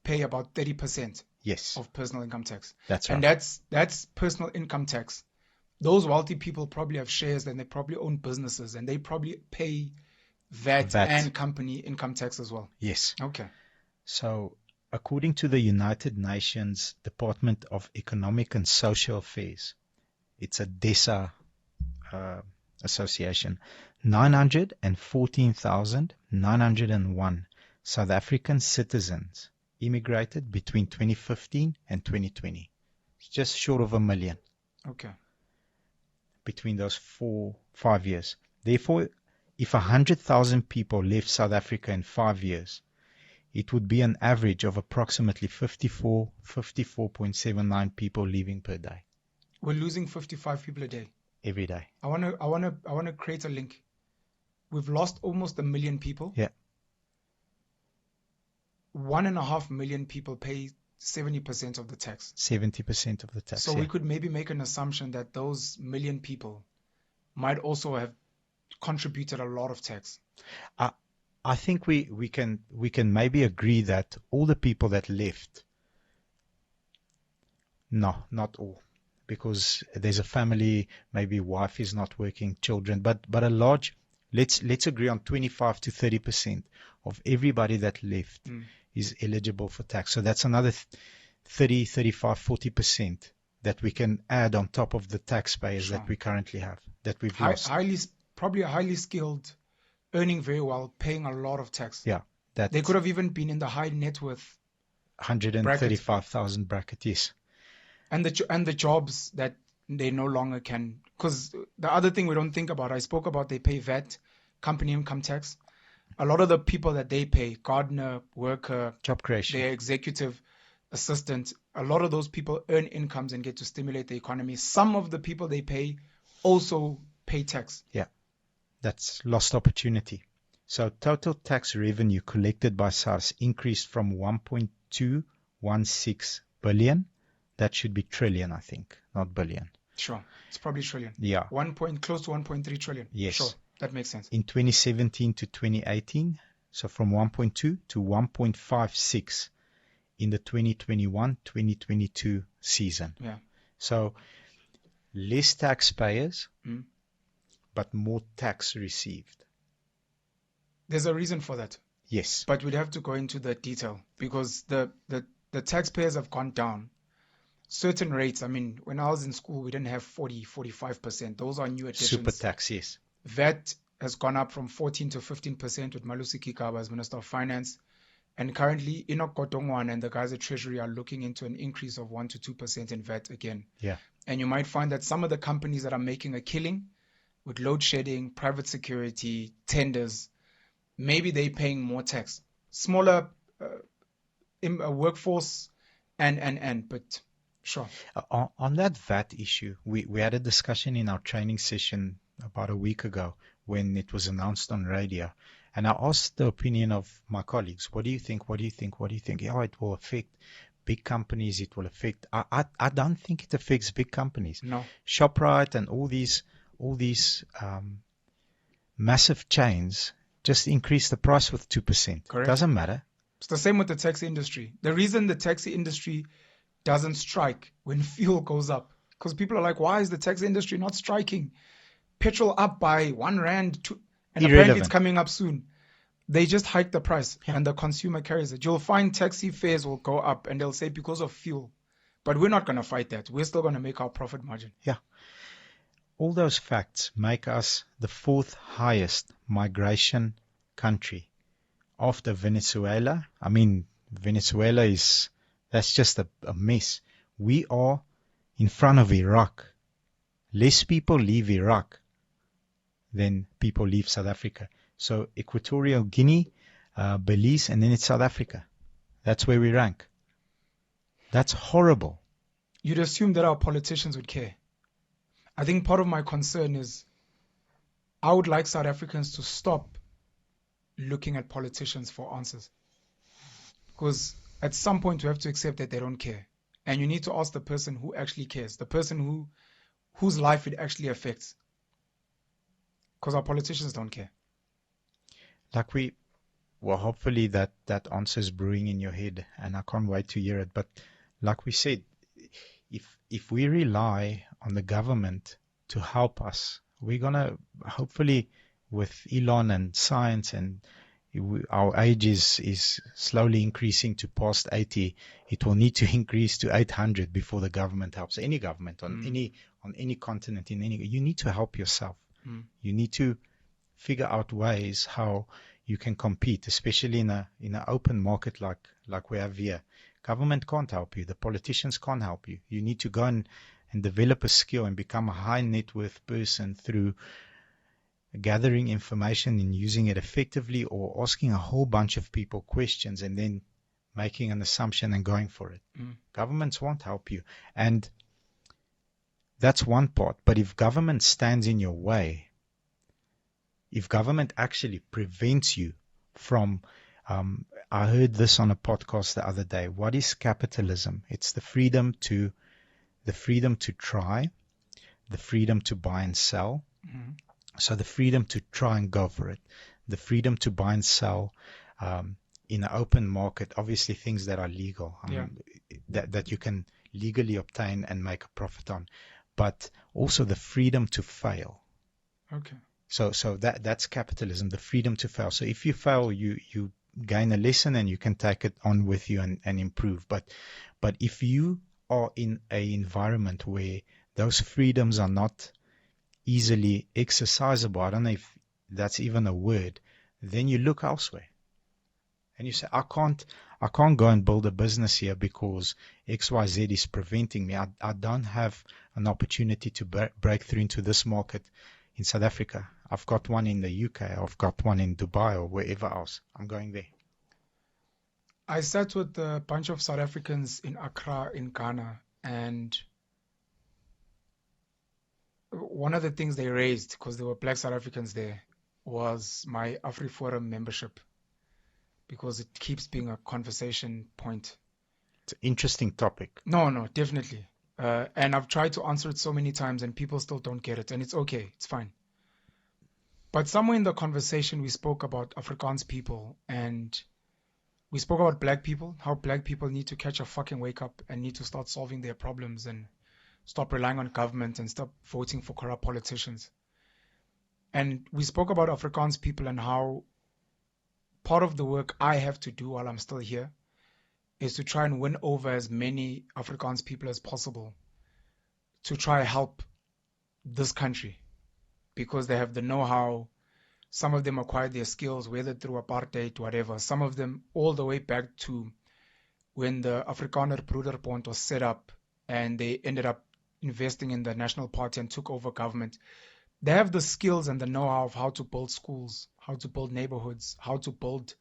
pay about 30% of personal income tax.
That's right.
And that's personal income tax. Those wealthy people probably have shares and they probably own businesses and they probably pay VAT and company income tax as well.
Yes.
Okay.
So according to the United Nations Department of Economic and Social Affairs, it's a DESA association, 914,901 South African citizens immigrated between 2015 and 2020. It's just short of 1 million.
Okay.
Between those 5 years. Therefore, if 100,000 people left South Africa in 5 years, it would be an average of approximately 54.79 people leaving per day.
We're losing 55 people a day.
Every day.
I wanna create a link. We've lost almost 1 million people.
Yeah.
1.5 million people pay 70% of the tax.
70% of the tax.
So we could maybe make an assumption that those million people might also have contributed a lot of tax.
I think we can maybe agree that all the people that left, no, not all, because there's a family, maybe wife is not working, children, but a large, let's agree on 25 to 30% of everybody that left is eligible for tax. So that's another 30, 35, 40% that we can add on top of the taxpayers that we currently have, that we've lost.
Probably highly skilled, earning very well, paying a lot of tax.
Yeah.
They could have even been in the high net worth
135,000 bracket, yes.
And the jobs that they no longer can, because the other thing we don't think about, I spoke about they pay VAT, company income tax. A lot of the people that they pay, gardener, worker,
job creation,
their executive assistant, a lot of those people earn incomes and get to stimulate the economy. Some of the people they pay also pay tax.
Yeah. That's lost opportunity. So total tax revenue collected by SARS increased from 1.216 billion. That should be trillion, I think, not billion.
Sure. It's probably trillion.
Yeah.
Close to 1.3 trillion.
Yes.
Sure. That makes sense.
In 2017 to 2018, so from 1.2 to 1.56 in the 2021-2022 season.
Yeah.
So less taxpayers, but more tax received.
There's a reason for that,
Yes.
but we'd have to go into the detail because the taxpayers have gone down. Certain rates, I mean, when I was in school, we didn't have 45%. Those are new
Super
additions.
tax, yes.
VAT has gone up from 14 to 15% with Malusi Kigaba as Minister of Finance. And currently, Enoch Kotongwan and the guys at Treasury are looking into an increase of 1 to 2% in VAT again.
Yeah.
And you might find that some of the companies that are making a killing with load shedding, private security, tenders, maybe they're paying more tax. Smaller workforce but sure.
On that VAT issue, we had a discussion in our training session about a week ago when it was announced on radio. And I asked the opinion of my colleagues, what do you think? What do you think? What do you think? Yeah, it will affect big companies. It will affect. I don't think it affects big companies.
No.
ShopRite and all these massive chains just increase the price with 2%.
Correct.
Doesn't matter.
It's the same with the taxi industry. The reason the taxi industry doesn't strike when fuel goes up, because people are like, why is the taxi industry not striking? Petrol up by 1 rand, and apparently it's coming up soon. They just hike the price, and the consumer carries it. You'll find taxi fares will go up, and they'll say because of fuel. But we're not going to fight that. We're still going to make our profit margin.
Yeah. All those facts make us the 4th highest migration country after Venezuela. I mean, Venezuela that's just a mess. We are in front of Iraq. Less people leave Iraq than people leave South Africa. So Equatorial Guinea, Belize, and then it's South Africa. That's where we rank. That's horrible.
You'd assume that our politicians would care. I think part of my concern is I would like South Africans to stop looking at politicians for answers. Because at some point you have to accept that they don't care. And you need to ask the person who actually cares, the person whose life it actually affects. Because our politicians don't care.
Hopefully that answer is brewing in your head, and I can't wait to hear it. But like we said, if we rely on the government to help us, we're gonna hopefully, with Elon and science, and our age is slowly increasing to past 80. It will need to increase to 800 before the government helps. Any government on any continent, you need to help yourself. You need to figure out ways how you can compete, especially in an open market like we have here. Government can't help you. The politicians can't help you. You need to go and develop a skill and become a high net worth person through gathering information and using it effectively, or asking a whole bunch of people questions and then making an assumption and going for it. Governments won't help you. And that's one part. But if government stands in your way, if government actually prevents you from, I heard this on a podcast the other day. What is capitalism? It's the freedom to try, the freedom to buy and sell. So the freedom to try and go for it, the freedom to buy and sell in an open market, obviously things that are legal, that you can legally obtain and make a profit on, but also the freedom to fail.
Okay.
So that's capitalism, the freedom to fail. So if you fail, you gain a lesson and you can take it on with you and improve. But if you are in an environment where those freedoms are not easily exercisable, I don't know if that's even a word, then you look elsewhere. And you say, I can't go and build a business here because XYZ is preventing me. I don't have an opportunity to break through into this market in South Africa. I've got one in the UK. I've got one in Dubai or wherever else. I'm going there.
I sat with a bunch of South Africans in Accra, in Ghana, and one of the things they raised, because there were black South Africans there, was my AfriForum membership, because it keeps being a conversation point.
It's an interesting topic.
No, definitely. And I've tried to answer it so many times and people still don't get it, and it's okay, it's fine. But somewhere in the conversation we spoke about Afrikaans people, and we spoke about black people, how black people need to catch a fucking wake up and need to start solving their problems and stop relying on government and stop voting for corrupt politicians. And we spoke about Afrikaans people and how part of the work I have to do while I'm still here is to try and win over as many Afrikaans people as possible to try help this country because they have the know-how. Some of them acquired their skills, whether through apartheid, whatever. Some of them all the way back to when the Afrikaner Broederbond was set up and they ended up investing in the National Party and took over government. They have the skills and the know-how of how to build schools, how to build neighborhoods, how to build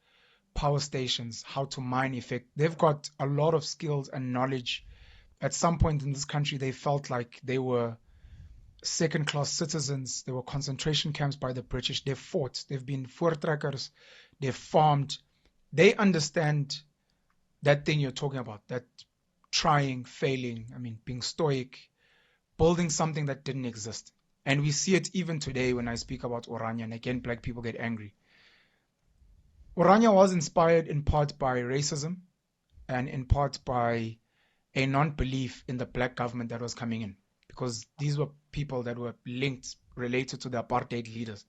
power stations, how to mine effect. They've got a lot of skills and knowledge. At some point in this country, they felt like they were second-class citizens. There were concentration camps by the British. They've fought. They've been voortrekkers. They've farmed. They understand that thing you're talking about, that trying, failing, being stoic, building something that didn't exist. And we see it even today when I speak about Oranje, and again, black people get angry. Oranje was inspired in part by racism and in part by a non-belief in the black government that was coming in, because these were people that were linked, related to the apartheid leaders.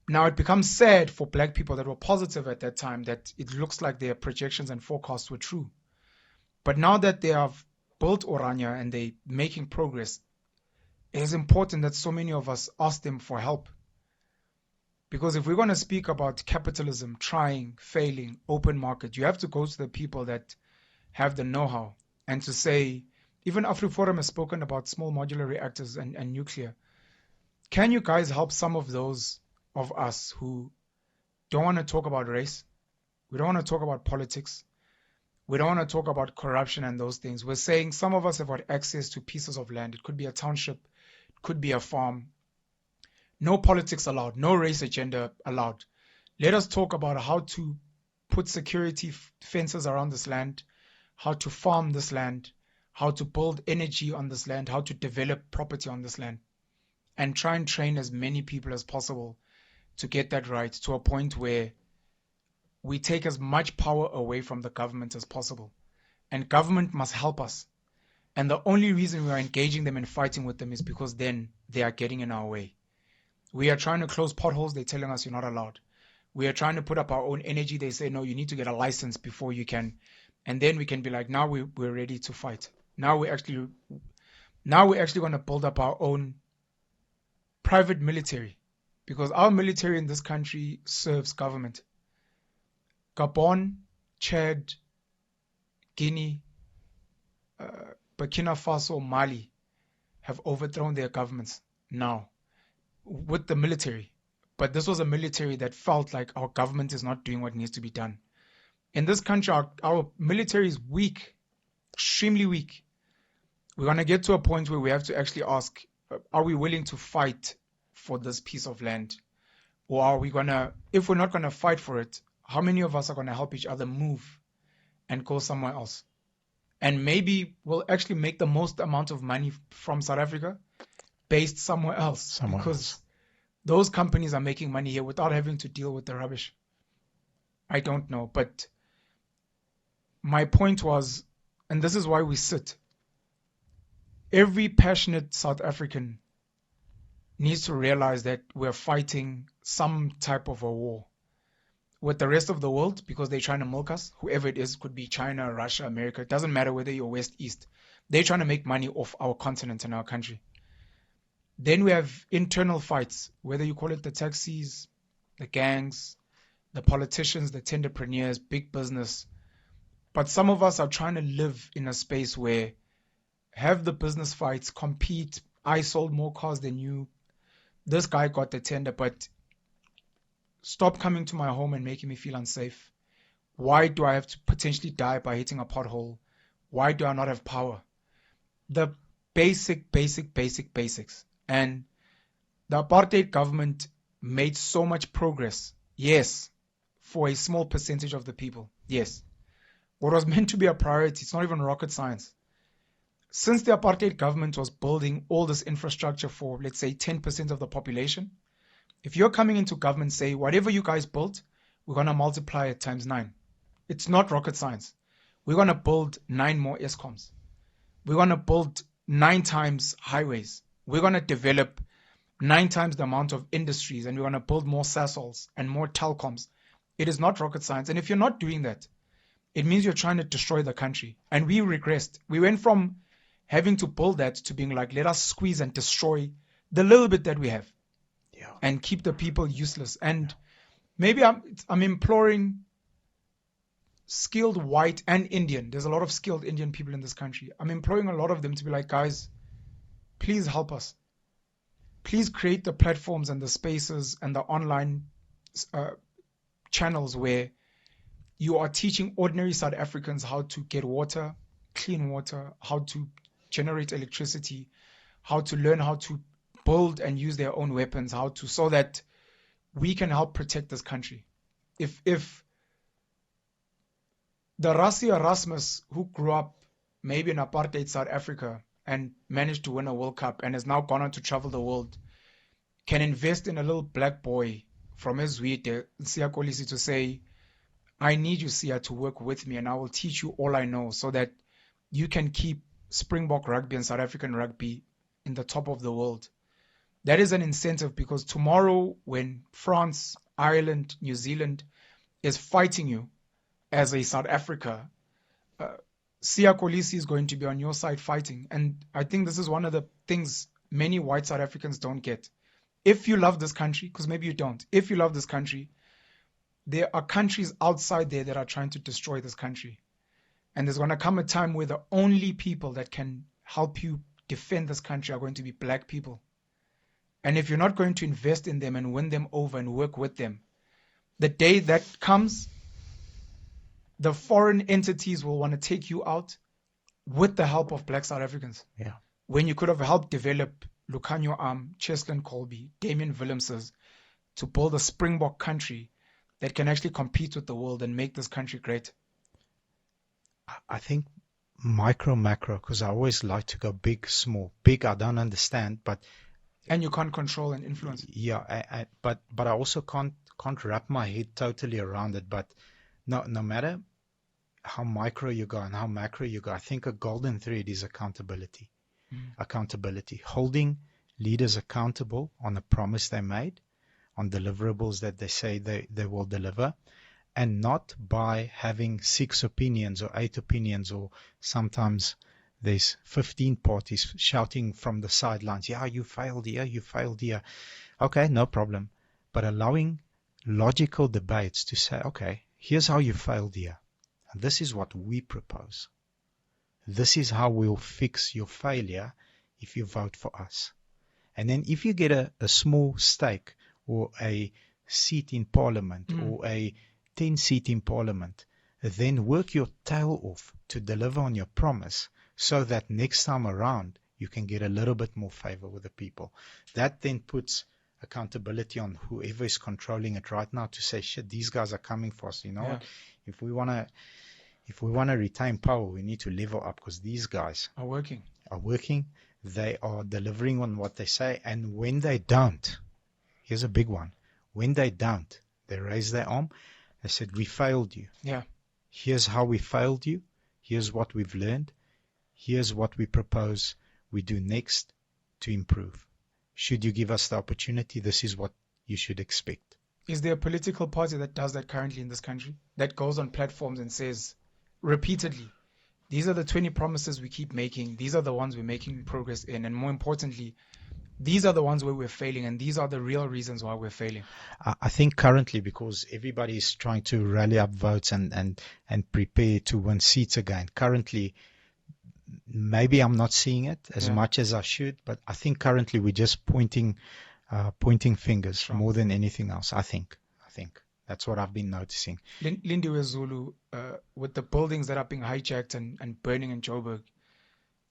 Now it becomes sad for black people that were positive at that time that it looks like their projections and forecasts were true. But now that they have built Oranje and they're making progress, it is important that so many of us ask them for help. Because if we're going to speak about capitalism, trying, failing, open market, you have to go to the people that have the know-how and to say, even AfriForum has spoken about small modular reactors and nuclear. Can you guys help some of those of us who don't want to talk about race? We don't want to talk about politics. We don't want to talk about corruption and those things. We're saying some of us have got access to pieces of land. It could be a township, it could be a farm. No politics allowed, no race agenda allowed. Let us talk about how to put security fences around this land, how to farm this land, how to build energy on this land, how to develop property on this land, and try and train as many people as possible to get that right to a point where we take as much power away from the government as possible. And government must help us. And the only reason we are engaging them and fighting with them is because then they are getting in our way. We are trying to close potholes, they're telling us you're not allowed. We are trying to put up our own energy, they say, no, you need to get a license before you can. And then we can be like, now we're ready to fight. Now we're actually going to build up our own private military, because our military in this country serves government. Gabon, Chad, Guinea, Burkina Faso, Mali have overthrown their governments now with the military. But this was a military that felt like our government is not doing what needs to be done. In this country, our military is weak, extremely weak. We're going to get to a point where we have to actually ask, are we willing to fight for this piece of land? Or are we going to, if we're not going to fight for it, how many of us are going to help each other move and go somewhere else? And maybe we'll actually make the most amount of money from South Africa based somewhere else. Because those companies are making money here without having to deal with the rubbish. I don't know. But my point was, and this is why we sit, every passionate South African needs to realize that we're fighting some type of a war with the rest of the world because they're trying to milk us. Whoever it is, could be China, Russia, America. It doesn't matter whether you're West, East. They're trying to make money off our continent and our country. Then we have internal fights, whether you call it the taxis, the gangs, the politicians, the tenderpreneurs, big business. But some of us are trying to live in a space where have the business fights, compete. I sold more cars than you. This guy got the tender, but stop coming to my home and making me feel unsafe. Why do I have to potentially die by hitting a pothole? Why do I not have power? The basics. And the apartheid government made so much progress. Yes, for a small percentage of the people. Yes. What was meant to be a priority, it's not even rocket science. Since the apartheid government was building all this infrastructure for, let's say, 10% of the population, if you're coming into government, say, whatever you guys built, we're going to multiply it times 9. It's not rocket science. We're going to build 9 more ESCOMs. We're going to build 9 times highways. We're going to develop 9 times the amount of industries, and we want to build more Sasols and more telecoms. It is not rocket science. And if you're not doing that, it means you're trying to destroy the country. And we regressed. We went from having to build that to being like, let us squeeze and destroy the little bit that we have, and keep the people useless. And maybe I'm imploring skilled white and Indian. There's a lot of skilled Indian people in this country. I'm imploring a lot of them to be like, guys, please help us. Please create the platforms and the spaces and the online channels where you are teaching ordinary South Africans how to get water, clean water, how to generate electricity, how to learn how to build and use their own weapons, so that we can help protect this country. If the Rassie Erasmus, who grew up maybe in apartheid South Africa and managed to win a World Cup and has now gone on to travel the world, can invest in a little black boy from Ezwide, Siya Kolisi, to say, I need you, Siya, to work with me, and I will teach you all I know so that you can keep Springbok rugby and South African rugby in the top of the world. That is an incentive, because tomorrow when France, Ireland, New Zealand is fighting you as a South Africa, Siya Kolisi is going to be on your side fighting. And I think this is one of the things many white South Africans don't get. If you love this country, because maybe you don't, if you love this country, there are countries outside there that are trying to destroy this country. And there's going to come a time where the only people that can help you defend this country are going to be black people. And if you're not going to invest in them and win them over and work with them, the day that comes, the foreign entities will want to take you out with the help of black South Africans.
Yeah.
When you could have helped develop Lucanio Cheslin Colby, Damian Willemses, to build a Springbok country that can actually compete with the world and make this country great.
I think micro, macro, because I always like to go big, small. Big, I don't understand, but
and you can't control and influence.
Yeah, but I also can't wrap my head totally around it. But no matter how micro you go and how macro you go, I think a golden thread is accountability. Accountability, holding leaders accountable on a promise they made, on deliverables that they say they will deliver, and not by having 6 opinions or 8 opinions, or sometimes there's 15 parties shouting from the sidelines, yeah, you failed here, you failed here. Okay, no problem. But allowing logical debates to say, okay, here's how you failed here. And this is what we propose. This is how we'll fix your failure if you vote for us. And then if you get a small stake or a seat in parliament or a 10 seat in parliament, then work your tail off to deliver on your promise, so that next time around you can get a little bit more favor with the people. That then puts accountability on whoever is controlling it right now to say, shit, these guys are coming for us. You know what? If we want to retain power, we need to level up, because these guys
are working.
They are delivering on what they say. And when they don't, here's a big one. When they don't, they raise their arm. They said, we failed you.
Yeah.
Here's how we failed you. Here's what we've learned. Here's what we propose we do next to improve. Should you give us the opportunity, this is what you should expect.
Is there a political party that does that currently in this country, that goes on platforms and says repeatedly, these are the 20 promises we keep making, these are the ones we're making progress in, and more importantly, these are the ones where we're failing, and these are the real reasons why we're failing?
I think currently, because everybody is trying to rally up votes and prepare to win seats again, currently, maybe I'm not seeing it as much as I should, but I think currently we're just pointing fingers more than anything else. I think that's what I've been noticing.
Lindiwe Zulu, with the buildings that are being hijacked and burning in Joburg,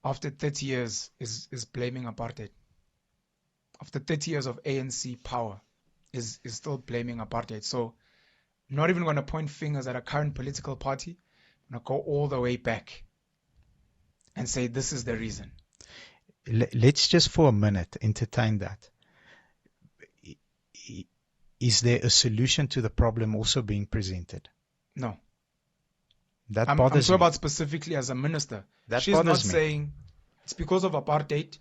after 30 years is blaming apartheid. After 30 years of ANC power, is still blaming apartheid. So I'm not even going to point fingers at a current political party. I'm going to go all the way back and say this is the reason.
Let's just for a minute entertain that. Is there a solution to the problem also being presented?
No.
That
I'm
bothers
talking
me.
about specifically as a minister.
That
She's not
bothers me.
saying it's because of apartheid,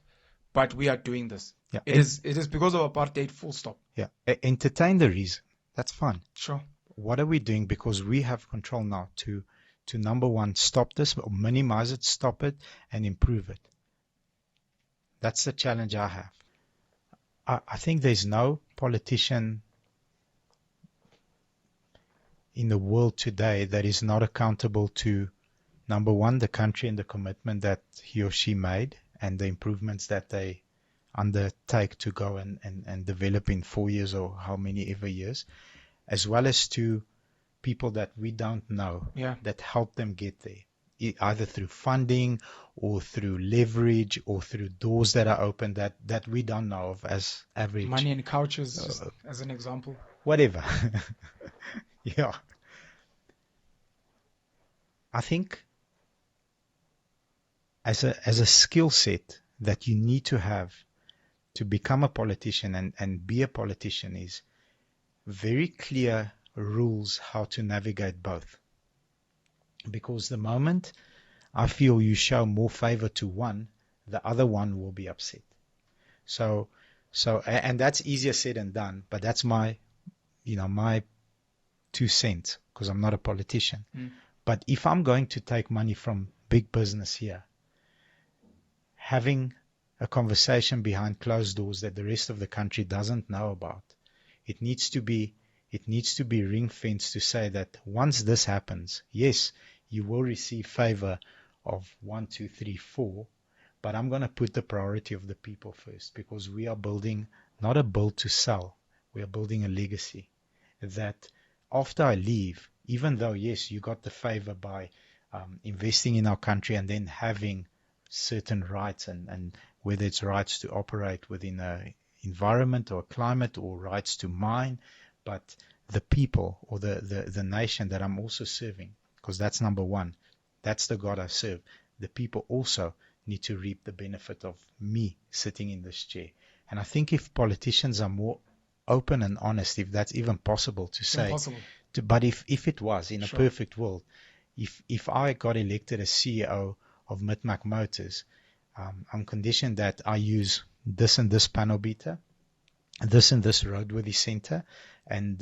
but we are doing this.
Yeah.
It is because of apartheid, full stop.
Yeah. Entertain the reason. That's fine.
Sure.
What are we doing? Because we have control now to number one, stop this or minimize it, stop it, and improve it. That's the challenge I have. I think there's no politician in the world today that is not accountable to, number one, the country and the commitment that he or she made and the improvements that they undertake to go and develop in 4 years or how many ever years, as well as to people that we don't know that help them get there, either through funding or through leverage or through doors that are open that we don't know of as average.
Money and couches, just as an example.
Whatever. Yeah. I think as a skill set that you need to have to become a politician and be a politician is very clear rules how to navigate both. Because the moment I feel you show more favor to one, the other one will be upset. So, and that's easier said than done, but that's my 2 cents, because I'm not a politician. But if I'm going to take money from big business here, having a conversation behind closed doors that the rest of the country doesn't know about, it needs to be ring-fenced to say that once this happens, yes, you will receive favor of 1, 2, 3, 4, but I'm going to put the priority of the people first, because we are building not a build to sell, we are building a legacy that after I leave, even though, yes, you got the favor by investing in our country and then having certain rights, and whether it's rights to operate within an environment or a climate or rights to mine, but the people or the nation that I'm also serving, because that's number one. That's the God I serve. The people also need to reap the benefit of me sitting in this chair. And I think if politicians are more open and honest, if that's even possible to say, but if it was in a perfect world, if I got elected as CEO of Midmac Motors, I'm conditioned that I use this and this panel beater, this and this roadworthy center, and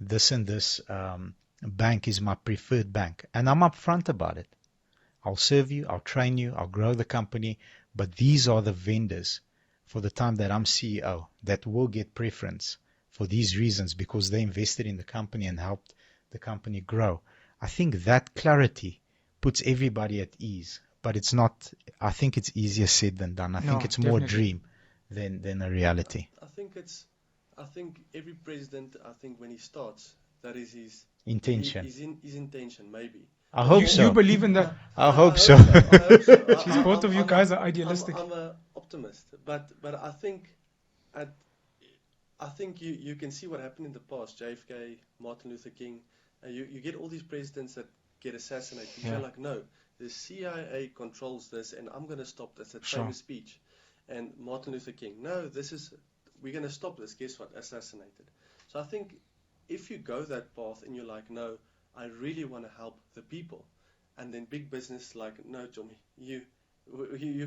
this and this bank is my preferred bank. And I'm upfront about it. I'll serve you, I'll train you, I'll grow the company, but these are the vendors for the time that I'm CEO that will get preference for these reasons because they invested in the company and helped the company grow. I think that clarity puts everybody at ease, but it's not, I think it's easier said than done. I think it's more a dream than a reality.
I think every president, when he starts, that is his
intention.
His intention, maybe.
I hope so.
You believe in that?
I hope so.
Jeez, both of you guys are idealistic.
I'm an optimist, but I think you can see what happened in the past. JFK, Martin Luther King. You get all these presidents that get assassinated. You're like, no, the CIA controls this, and I'm going to stop this. That famous speech. And Martin Luther King, no, we're going to stop this. Guess what? Assassinated. So I think if you go that path and you're like, no, I really want to help the people, and then big business like, no, Johnny, you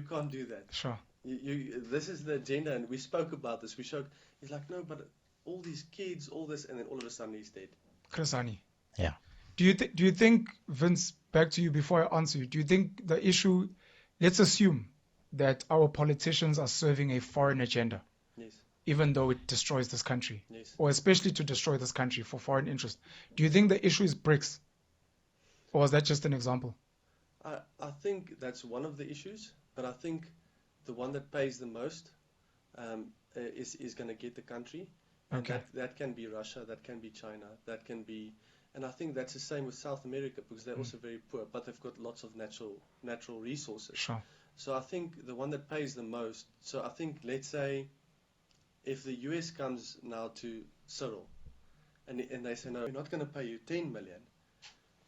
can't do that.
Sure.
This is the agenda, and we spoke about this. We showed. He's like, no, but all these kids, all this, and then all of a sudden he's dead.
Chrisani.
Yeah.
Do you think, Vince, back to you before I answer you, do you think the issue, let's assume that our politicians are serving a foreign agenda?
Yes.
Even though it destroys this country,
yes,
or especially to destroy this country for foreign interest. Do you think the issue is BRICS? Or is that just an example?
I think that's one of the issues, but I think the one that pays the most is going to get the country.
Okay.
That can be Russia, that can be China, that can be... And I think that's the same with South America, because they're also very poor, but they've got lots of natural resources.
Sure.
So I think the one that pays the most... So I think, let's say... If the US comes now to Cyril and they say, no, we're not going to pay you 10 million,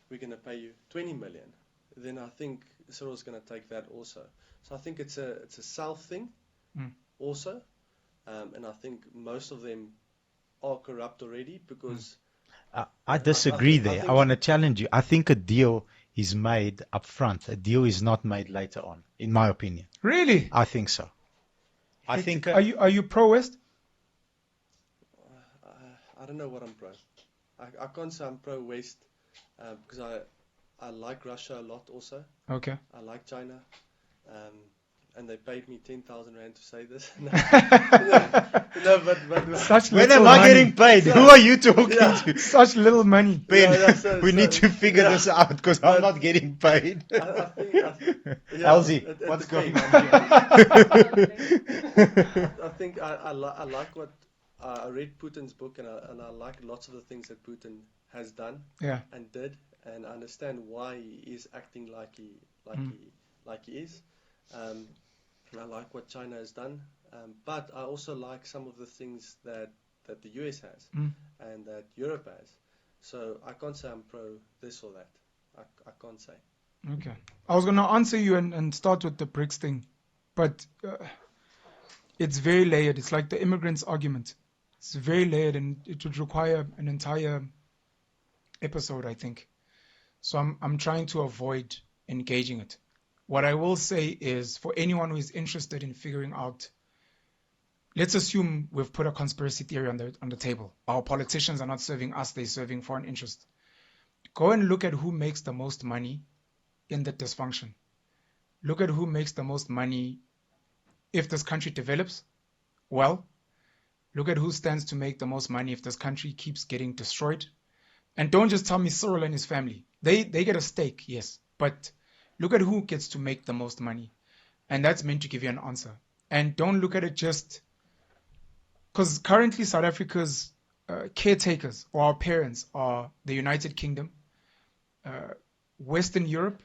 we're going to pay you 20 million, then I think Cyril's going to take that also. So I think it's a South thing also. And I think most of them are corrupt already because...
I disagree there. I want to challenge you. I think a deal is made up front. A deal is not made later on, in my opinion.
Really?
I think so. I think
Are you pro-West?
I don't know what I'm pro. I can't say I'm pro-West because I like Russia a lot also.
Okay.
I like China. And they paid me 10,000 rand to say this. No, but
Such
when
little
am I
money.
getting paid? Who are you talking
Yeah.
to?
Such little money.
Ben, we
So,
need to figure
yeah.
this out because I'm
But
not getting paid.
I think, yeah,
Elsie,
it
what's
depends.
going on?
I think I like what I read Putin's book, and I like lots of the things that Putin has done
Yeah.
and did, and I understand why he is acting like he is. Um, I like what China has done, but I also like some of the things that the US has and that Europe has. So I can't say I'm pro this or that. I can't say.
Okay. I was going to answer you and start with the BRICS thing, but it's very layered. It's like the immigrants argument. It's very layered, and it would require an entire episode, I think. So I'm trying to avoid engaging it. What I will say is, for anyone who is interested in figuring out, let's assume we've put a conspiracy theory on the table. Our politicians are not serving us, they're serving foreign interests. Go and look at who makes the most money in the dysfunction. Look at who makes the most money if this country develops well. Look at who stands to make the most money if this country keeps getting destroyed. And don't just tell me Cyril and his family. They get a stake, yes. But look at who gets to make the most money. And that's meant to give you an answer. And don't look at it just because currently South Africa's caretakers or our parents are the United Kingdom, Western Europe,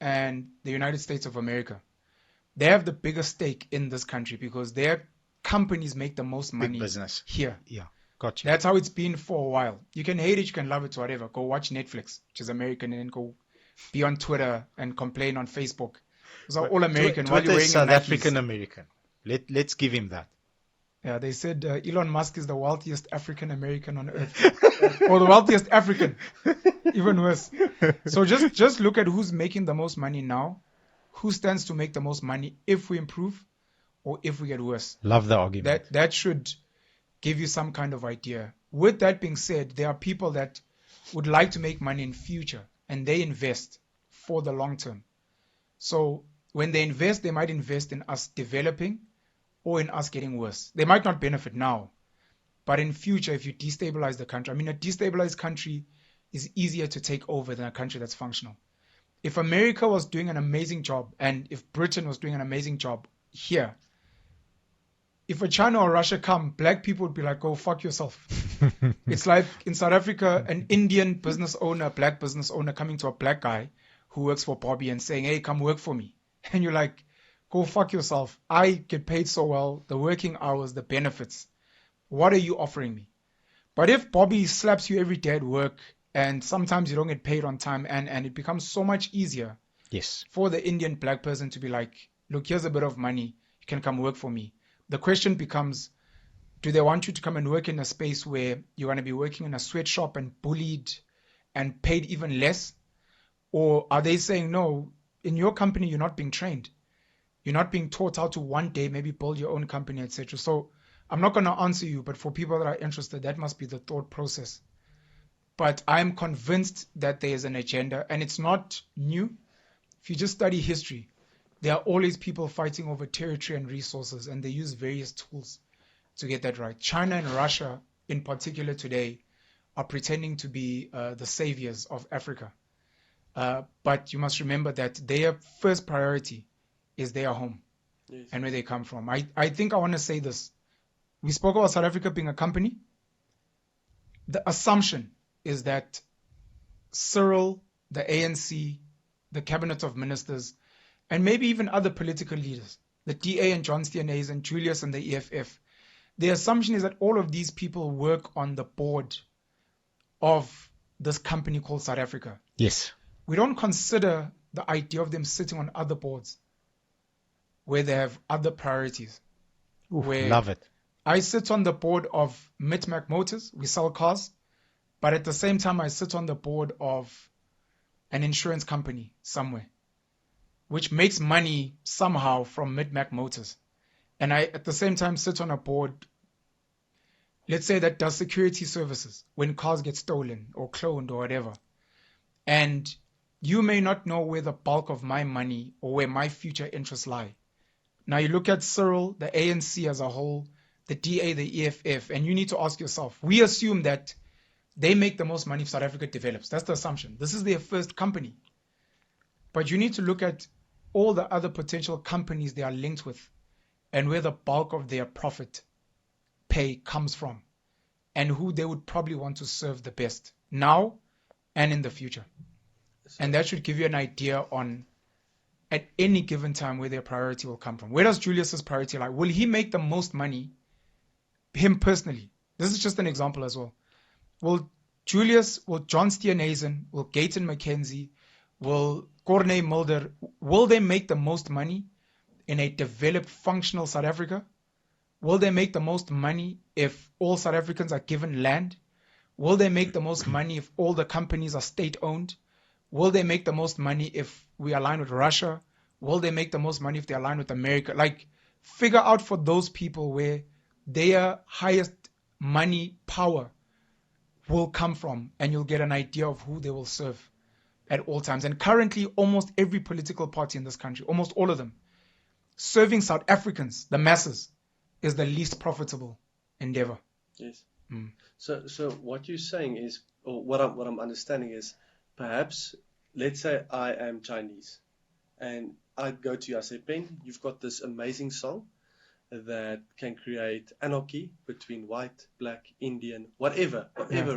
and the United States of America. They have the biggest stake in this country because their companies make the most money
Big business.
here.
Yeah, got you.
That's how it's been for a while. You can hate it, you can love it, whatever. Go watch Netflix, which is American, and then go be on Twitter and complain on Facebook. Those are all American. While you're
Twitter
wearing
is South
Nikes.
African American. Let's give him that.
Yeah, they said Elon Musk is the wealthiest African American on earth, or the wealthiest African, even worse. So just look at who's making the most money now, who stands to make the most money if we improve, or if we get worse.
Love the argument.
That should give you some kind of idea. With that being said, there are people that would like to make money in future, and they invest for the long term. So when they invest, they might invest in us developing or in us getting worse. They might not benefit now, but in future, if you destabilize the country, I mean, a destabilized country is easier to take over than a country that's functional. If America was doing an amazing job, and if Britain was doing an amazing job here, if a China or Russia come, black people would be like, go fuck yourself. It's like in South Africa, an Indian business owner, a black business owner coming to a black guy who works for Bobby and saying, hey, come work for me. And you're like, go fuck yourself. I get paid so well, the working hours, the benefits. What are you offering me? But if Bobby slaps you every day at work and sometimes you don't get paid on time and it becomes so much easier
Yes.
for the Indian black person to be like, look, here's a bit of money. You can come work for me. The question becomes, do they want you to come and work in a space where you're going to be working in a sweatshop and bullied and paid even less? Or are they saying, no, in your company, you're not being trained. You're not being taught how to one day maybe build your own company, etc. So I'm not going to answer you, but for people that are interested, that must be the thought process. But I'm convinced that there is an agenda, and it's not new. If you just study history, there are always people fighting over territory and resources, and they use various tools to get that right. China and Russia, in particular today, are pretending to be the saviors of Africa. But you must remember that their first priority is their home.
Yes.
And where they come from. I think I want to say this. We spoke about South Africa being a company. The assumption is that Cyril, the ANC, the cabinet of ministers, and maybe even other political leaders, the DA and John Steenhuisen and Julius and the EFF, the assumption is that all of these people work on the board of this company called South Africa.
Yes.
We don't consider the idea of them sitting on other boards where they have other priorities.
Oof,
Where
love it.
I sit on the board of Mitmac Motors. We sell cars. But at the same time, I sit on the board of an insurance company somewhere, which makes money somehow from Mitmac Motors. and I at the same time sit on a board, let's say that does security services when cars get stolen or cloned or whatever, and you may not know where the bulk of my money or where my future interests lie. Now you look at Cyril, the ANC as a whole, the DA, the EFF, and you need to ask yourself, we assume that they make the most money if South Africa develops. That's the assumption. This is their first company. But you need to look at all the other potential companies they are linked with and where the bulk of their profit pay comes from and who they would probably want to serve the best now and in the future. And that should give you an idea on at any given time where their priority will come from. Where does Julius's priority lie? Will he make the most money, him personally? This is just an example as well. Will Julius, will John Steenhuisen, will Gayton McKenzie, will Corne Mulder, will they make the most money in a developed, functional South Africa? Will they make the most money if all South Africans are given land? Will they make the most money if all the companies are state-owned? Will they make the most money if we align with Russia? Will they make the most money if they align with America? Like, figure out for those people where their highest money power will come from, and you'll get an idea of who they will serve at all times. And currently, almost every political party in this country, almost all of them, serving South Africans, the masses, is the least profitable endeavor.
Yes. So what you're saying is, or what I'm understanding is, perhaps, let's say I am Chinese, and I go to you, I say, Ben, you've got this amazing song that can create anarchy between white, black, Indian, whatever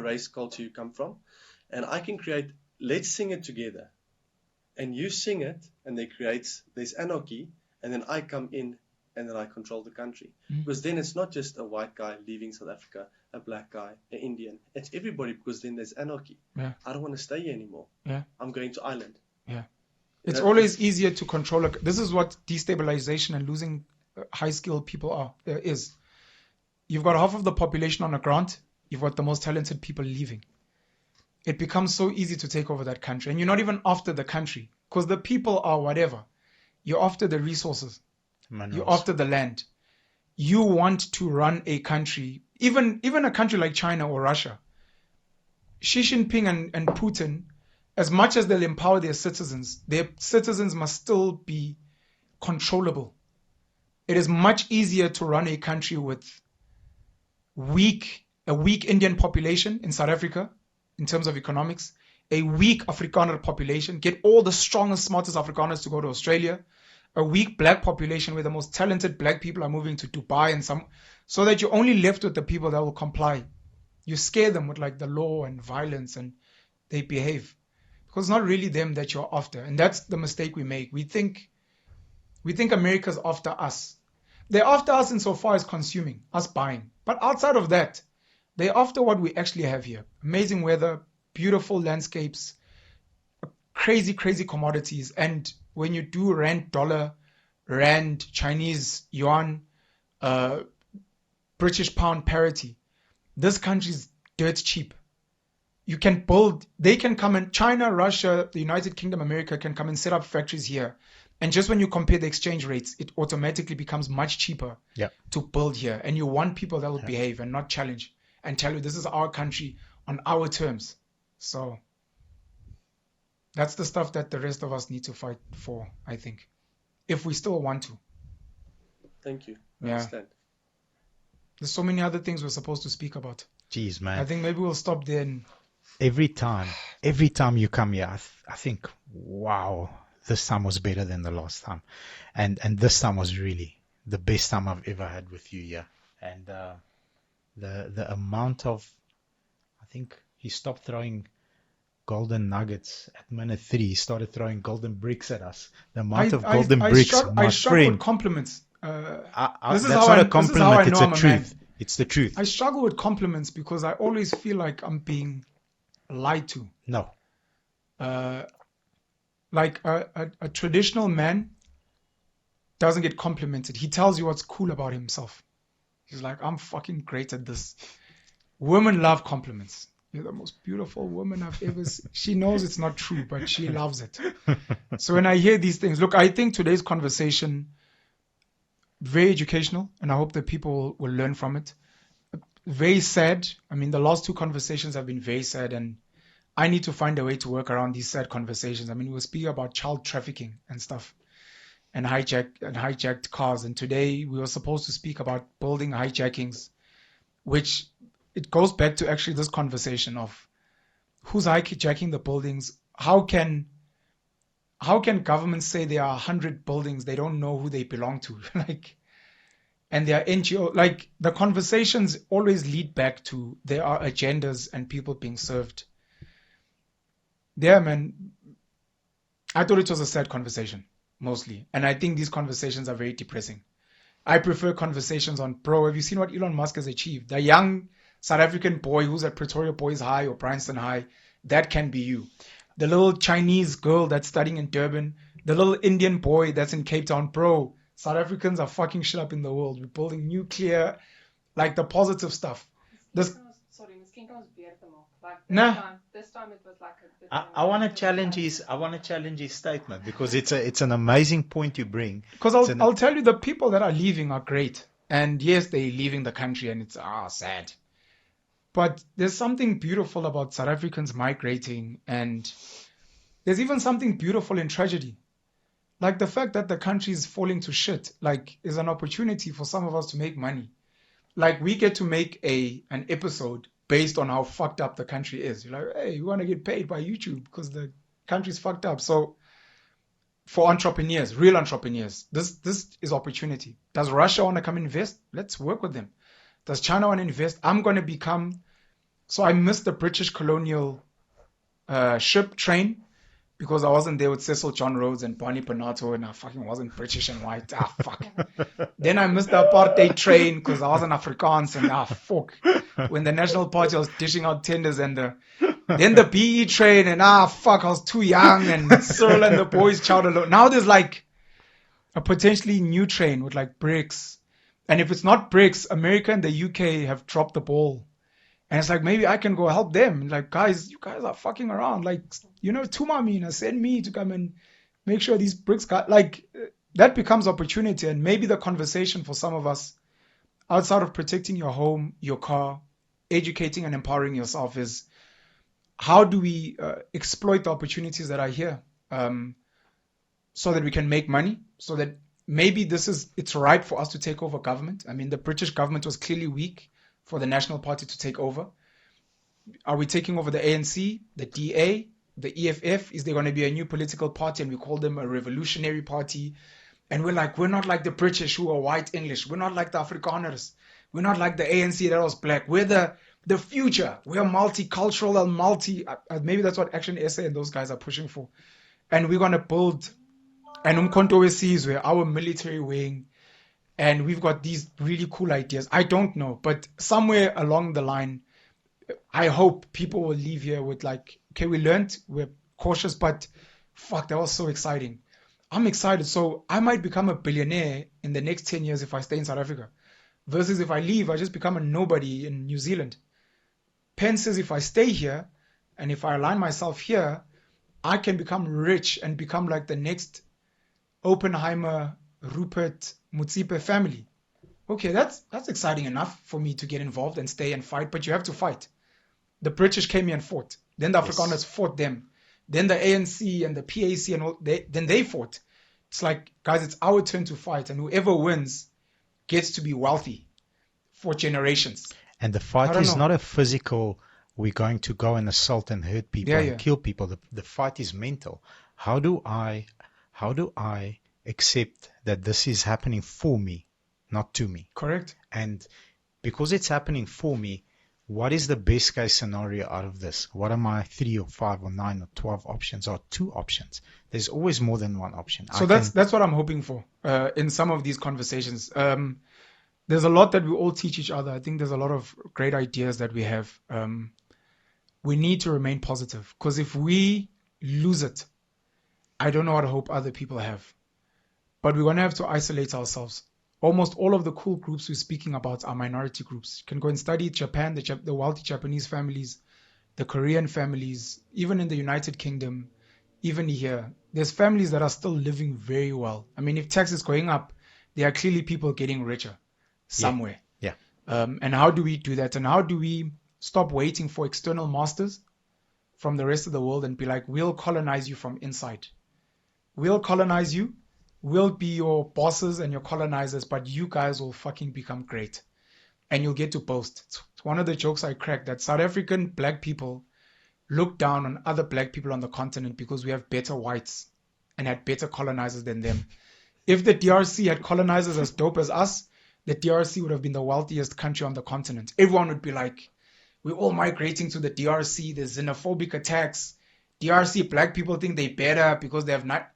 race, culture you come from, and I can create, let's sing it together, and you sing it, and there's anarchy, and then I come in, and then I control the country. Because then it's not just a white guy leaving South Africa, a black guy, an Indian. It's everybody, because then there's anarchy.
Yeah.
I don't want to stay here anymore.
Yeah.
I'm going to Ireland.
Yeah. It's always easier to control. This is what destabilization and losing high-skilled people is. You've got half of the population on a grant. You've got the most talented people leaving. It becomes so easy to take over that country. And you're not even after the country, because the people are whatever. You're after the resources. You're after the land. You want to run a country, even a country like China or Russia. Xi Jinping and Putin, as much as they'll empower their citizens must still be controllable. It is much easier to run a country with a weak Indian population in South Africa in terms of economics, a weak Afrikaner population, get all the strongest, smartest Afrikaners to go to Australia, a weak black population where the most talented black people are moving to Dubai so that you're only left with the people that will comply. You scare them with like the law and violence and they behave. Because it's not really them that you're after. And that's the mistake we make. We think America's after us. They're after us insofar as consuming, us buying. But outside of that, they're after what we actually have here. Amazing weather, beautiful landscapes, crazy, crazy commodities. And when you do rand dollar, rand Chinese yuan, British pound parity, this country's dirt cheap. You can build, they can come in, China, Russia, the United Kingdom, America can come and set up factories here. And just when you compare the exchange rates, it automatically becomes much cheaper to build here. And you want people that will behave and not challenge and tell you this is our country on our terms. So that's the stuff that the rest of us need to fight for, I think, if we still want to.
Thank you. I understand.
There's so many other things we're supposed to speak about.
Jeez, man.
I think maybe we'll stop there. And
every time you come here, I think, wow, this time was better than the last time. And this time was really the best time I've ever had with you here. And the amount of, I think he stopped throwing golden nuggets at minute 3. He started throwing golden bricks at us. The amount of golden bricks, my
I struggle
friend.
with compliments.
That's not a compliment, it's a truth. It's the truth.
I struggle with compliments because I always feel like I'm being lied to.
No.
Like a traditional man doesn't get complimented. He tells you what's cool about himself. He's like, I'm fucking great at this. Women love compliments. You're the most beautiful woman I've ever seen. She knows it's not true, but she loves it. So when I hear these things, look, I think today's conversation very educational, and I hope that people will learn from it. Very sad. I mean, the last two conversations have been very sad, and I need to find a way to work around these sad conversations. I mean, we were speaking about child trafficking and stuff, and hijacked cars, and today we were supposed to speak about building hijackings, which it goes back to actually this conversation of who's hijacking the buildings. How can governments say there are 100 buildings they don't know who they belong to? Like, and there are NGO, like the conversations always lead back to there are agendas and people being served. Yeah, man, I thought it was a sad conversation mostly, and I think these conversations are very depressing. I prefer conversations on, bro, have you seen what Elon Musk has achieved? The young South African boy who's at Pretoria Boys High or Bryanston High, that can be you. The little Chinese girl that's studying in Durban, the little Indian boy that's in Cape Town, bro, South Africans are fucking shit up in the world. We're building nuclear, like the positive stuff. This,
Miskien kan ons beter maak. Like
Nah.
this time it was like a bit.
I want to challenge his statement because it's an amazing point you bring.
because
It's an-
I'll tell you, the people that are leaving are great. And yes, they're leaving the country and it's sad. But there's something beautiful about South Africans migrating, and there's even something beautiful in tragedy. Like the fact that the country is falling to shit, like, is an opportunity for some of us to make money. Like, we get to make an episode based on how fucked up the country is. You're like, hey, you want to get paid by YouTube because the country's fucked up. So for entrepreneurs, real entrepreneurs, this is opportunity. Does Russia want to come invest? Let's work with them. Does China want to invest? I'm going to become... So I missed the British colonial ship train because I wasn't there with Cecil John Rhodes and Barney Bonato, and I fucking wasn't British and white. Fuck. Then I missed the apartheid train because I wasn't Afrikaans, and fuck. When the National Party was dishing out tenders, and then the BE train, and fuck, I was too young, and Cyril and the boys chowed alone. Now there's like a potentially new train with like BRICS. And if it's not BRICS, America and the UK have dropped the ball. And it's like, maybe I can go help them. Like, guys, you guys are fucking around. Like, Tumamina, send me to come and make sure these BRICS guys, like, that becomes opportunity. And maybe the conversation for some of us, outside of protecting your home, your car, educating and empowering yourself, is how do we exploit the opportunities that are here, so that we can make money, so that maybe it's right for us to take over government. I mean, the British government was clearly weak for the National Party to take over. Are we taking over the ANC, the DA, the EFF? Is there going to be a new political party and we call them a revolutionary party? And we're not like the British who are white English. We're not like the Afrikaners. We're not like the ANC that was black. We're the future. We're multicultural and maybe that's what Action SA and those guys are pushing for. And we're going to build an Umkhonto weSizwe, our military wing. And we've got these really cool ideas. I don't know, but somewhere along the line, I hope people will leave here with like, okay, we learned, we're cautious, but fuck, that was so exciting. I'm excited. So I might become a billionaire in the next 10 years if I stay in South Africa. Versus if I leave, I just become a nobody in New Zealand. Penn says if I stay here and if I align myself here, I can become rich and become like the next Oppenheimer, Rupert, Mutsipe family. Okay, that's exciting enough for me to get involved and stay and fight, but you have to fight. The British came here and fought. Then the Afrikaners fought them. Then the ANC and the PAC and all, then they fought. It's like, guys, it's our turn to fight, and whoever wins gets to be wealthy for generations.
And the fight is not a physical, we're going to go and assault and hurt people and kill people. The fight is mental. How do I accept that this is happening for me, not to me?
Correct.
And because it's happening for me, what is the best case scenario out of this? What are my 3 or 5 or 9 or 12 options or 2 options? There's always more than one option.
So that's what I'm hoping for in some of these conversations. There's a lot that we all teach each other. I think there's a lot of great ideas that we have. We need to remain positive, because if we lose it, I don't know what hope other people have. But we're going to have to isolate ourselves. Almost all of the cool groups we're speaking about are minority groups. You can go and study Japan, the wealthy Japanese families, the Korean families, even in the United Kingdom, even here. There's families that are still living very well. I mean, if tax is going up, there are clearly people getting richer somewhere.
Yeah.
And how do we do that? And how do we stop waiting for external masters from the rest of the world and be like, we'll colonize you from inside. We'll colonize you. We'll be your bosses and your colonizers, but you guys will fucking become great. And you'll get to boast. It's one of the jokes I cracked, that South African black people look down on other black people on the continent because we have better whites and had better colonizers than them. If the DRC had colonizers as dope as us, the DRC would have been the wealthiest country on the continent. Everyone would be like, we're all migrating to the DRC. There's xenophobic attacks. DRC black people think they're better because they have not.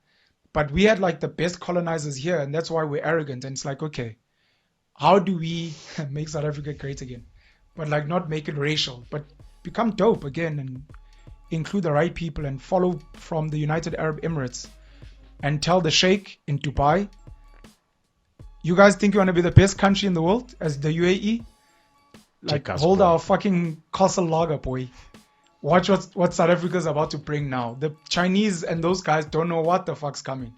But we had like the best colonizers here, and that's why we're arrogant. And it's like, okay, how do we make South Africa great again? But like not make it racial, but become dope again and include the right people and follow from the United Arab Emirates and tell the Sheikh in Dubai, you guys think you want to be the best country in the world as the UAE? Like,
Check us,
hold
bro.
our fucking castle lager, boy. Watch what South Africa's about to bring now. The Chinese and those guys don't know what the fuck's coming.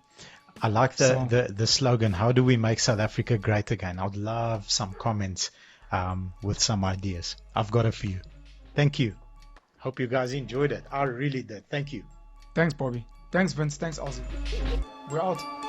I like the slogan, how do we make South Africa great again? I'd love some comments with some ideas. I've got a few. Thank you. Hope you guys enjoyed it. I really did. Thank you.
Thanks, Bobby. Thanks, Vince. Thanks, Ozzy. We're out.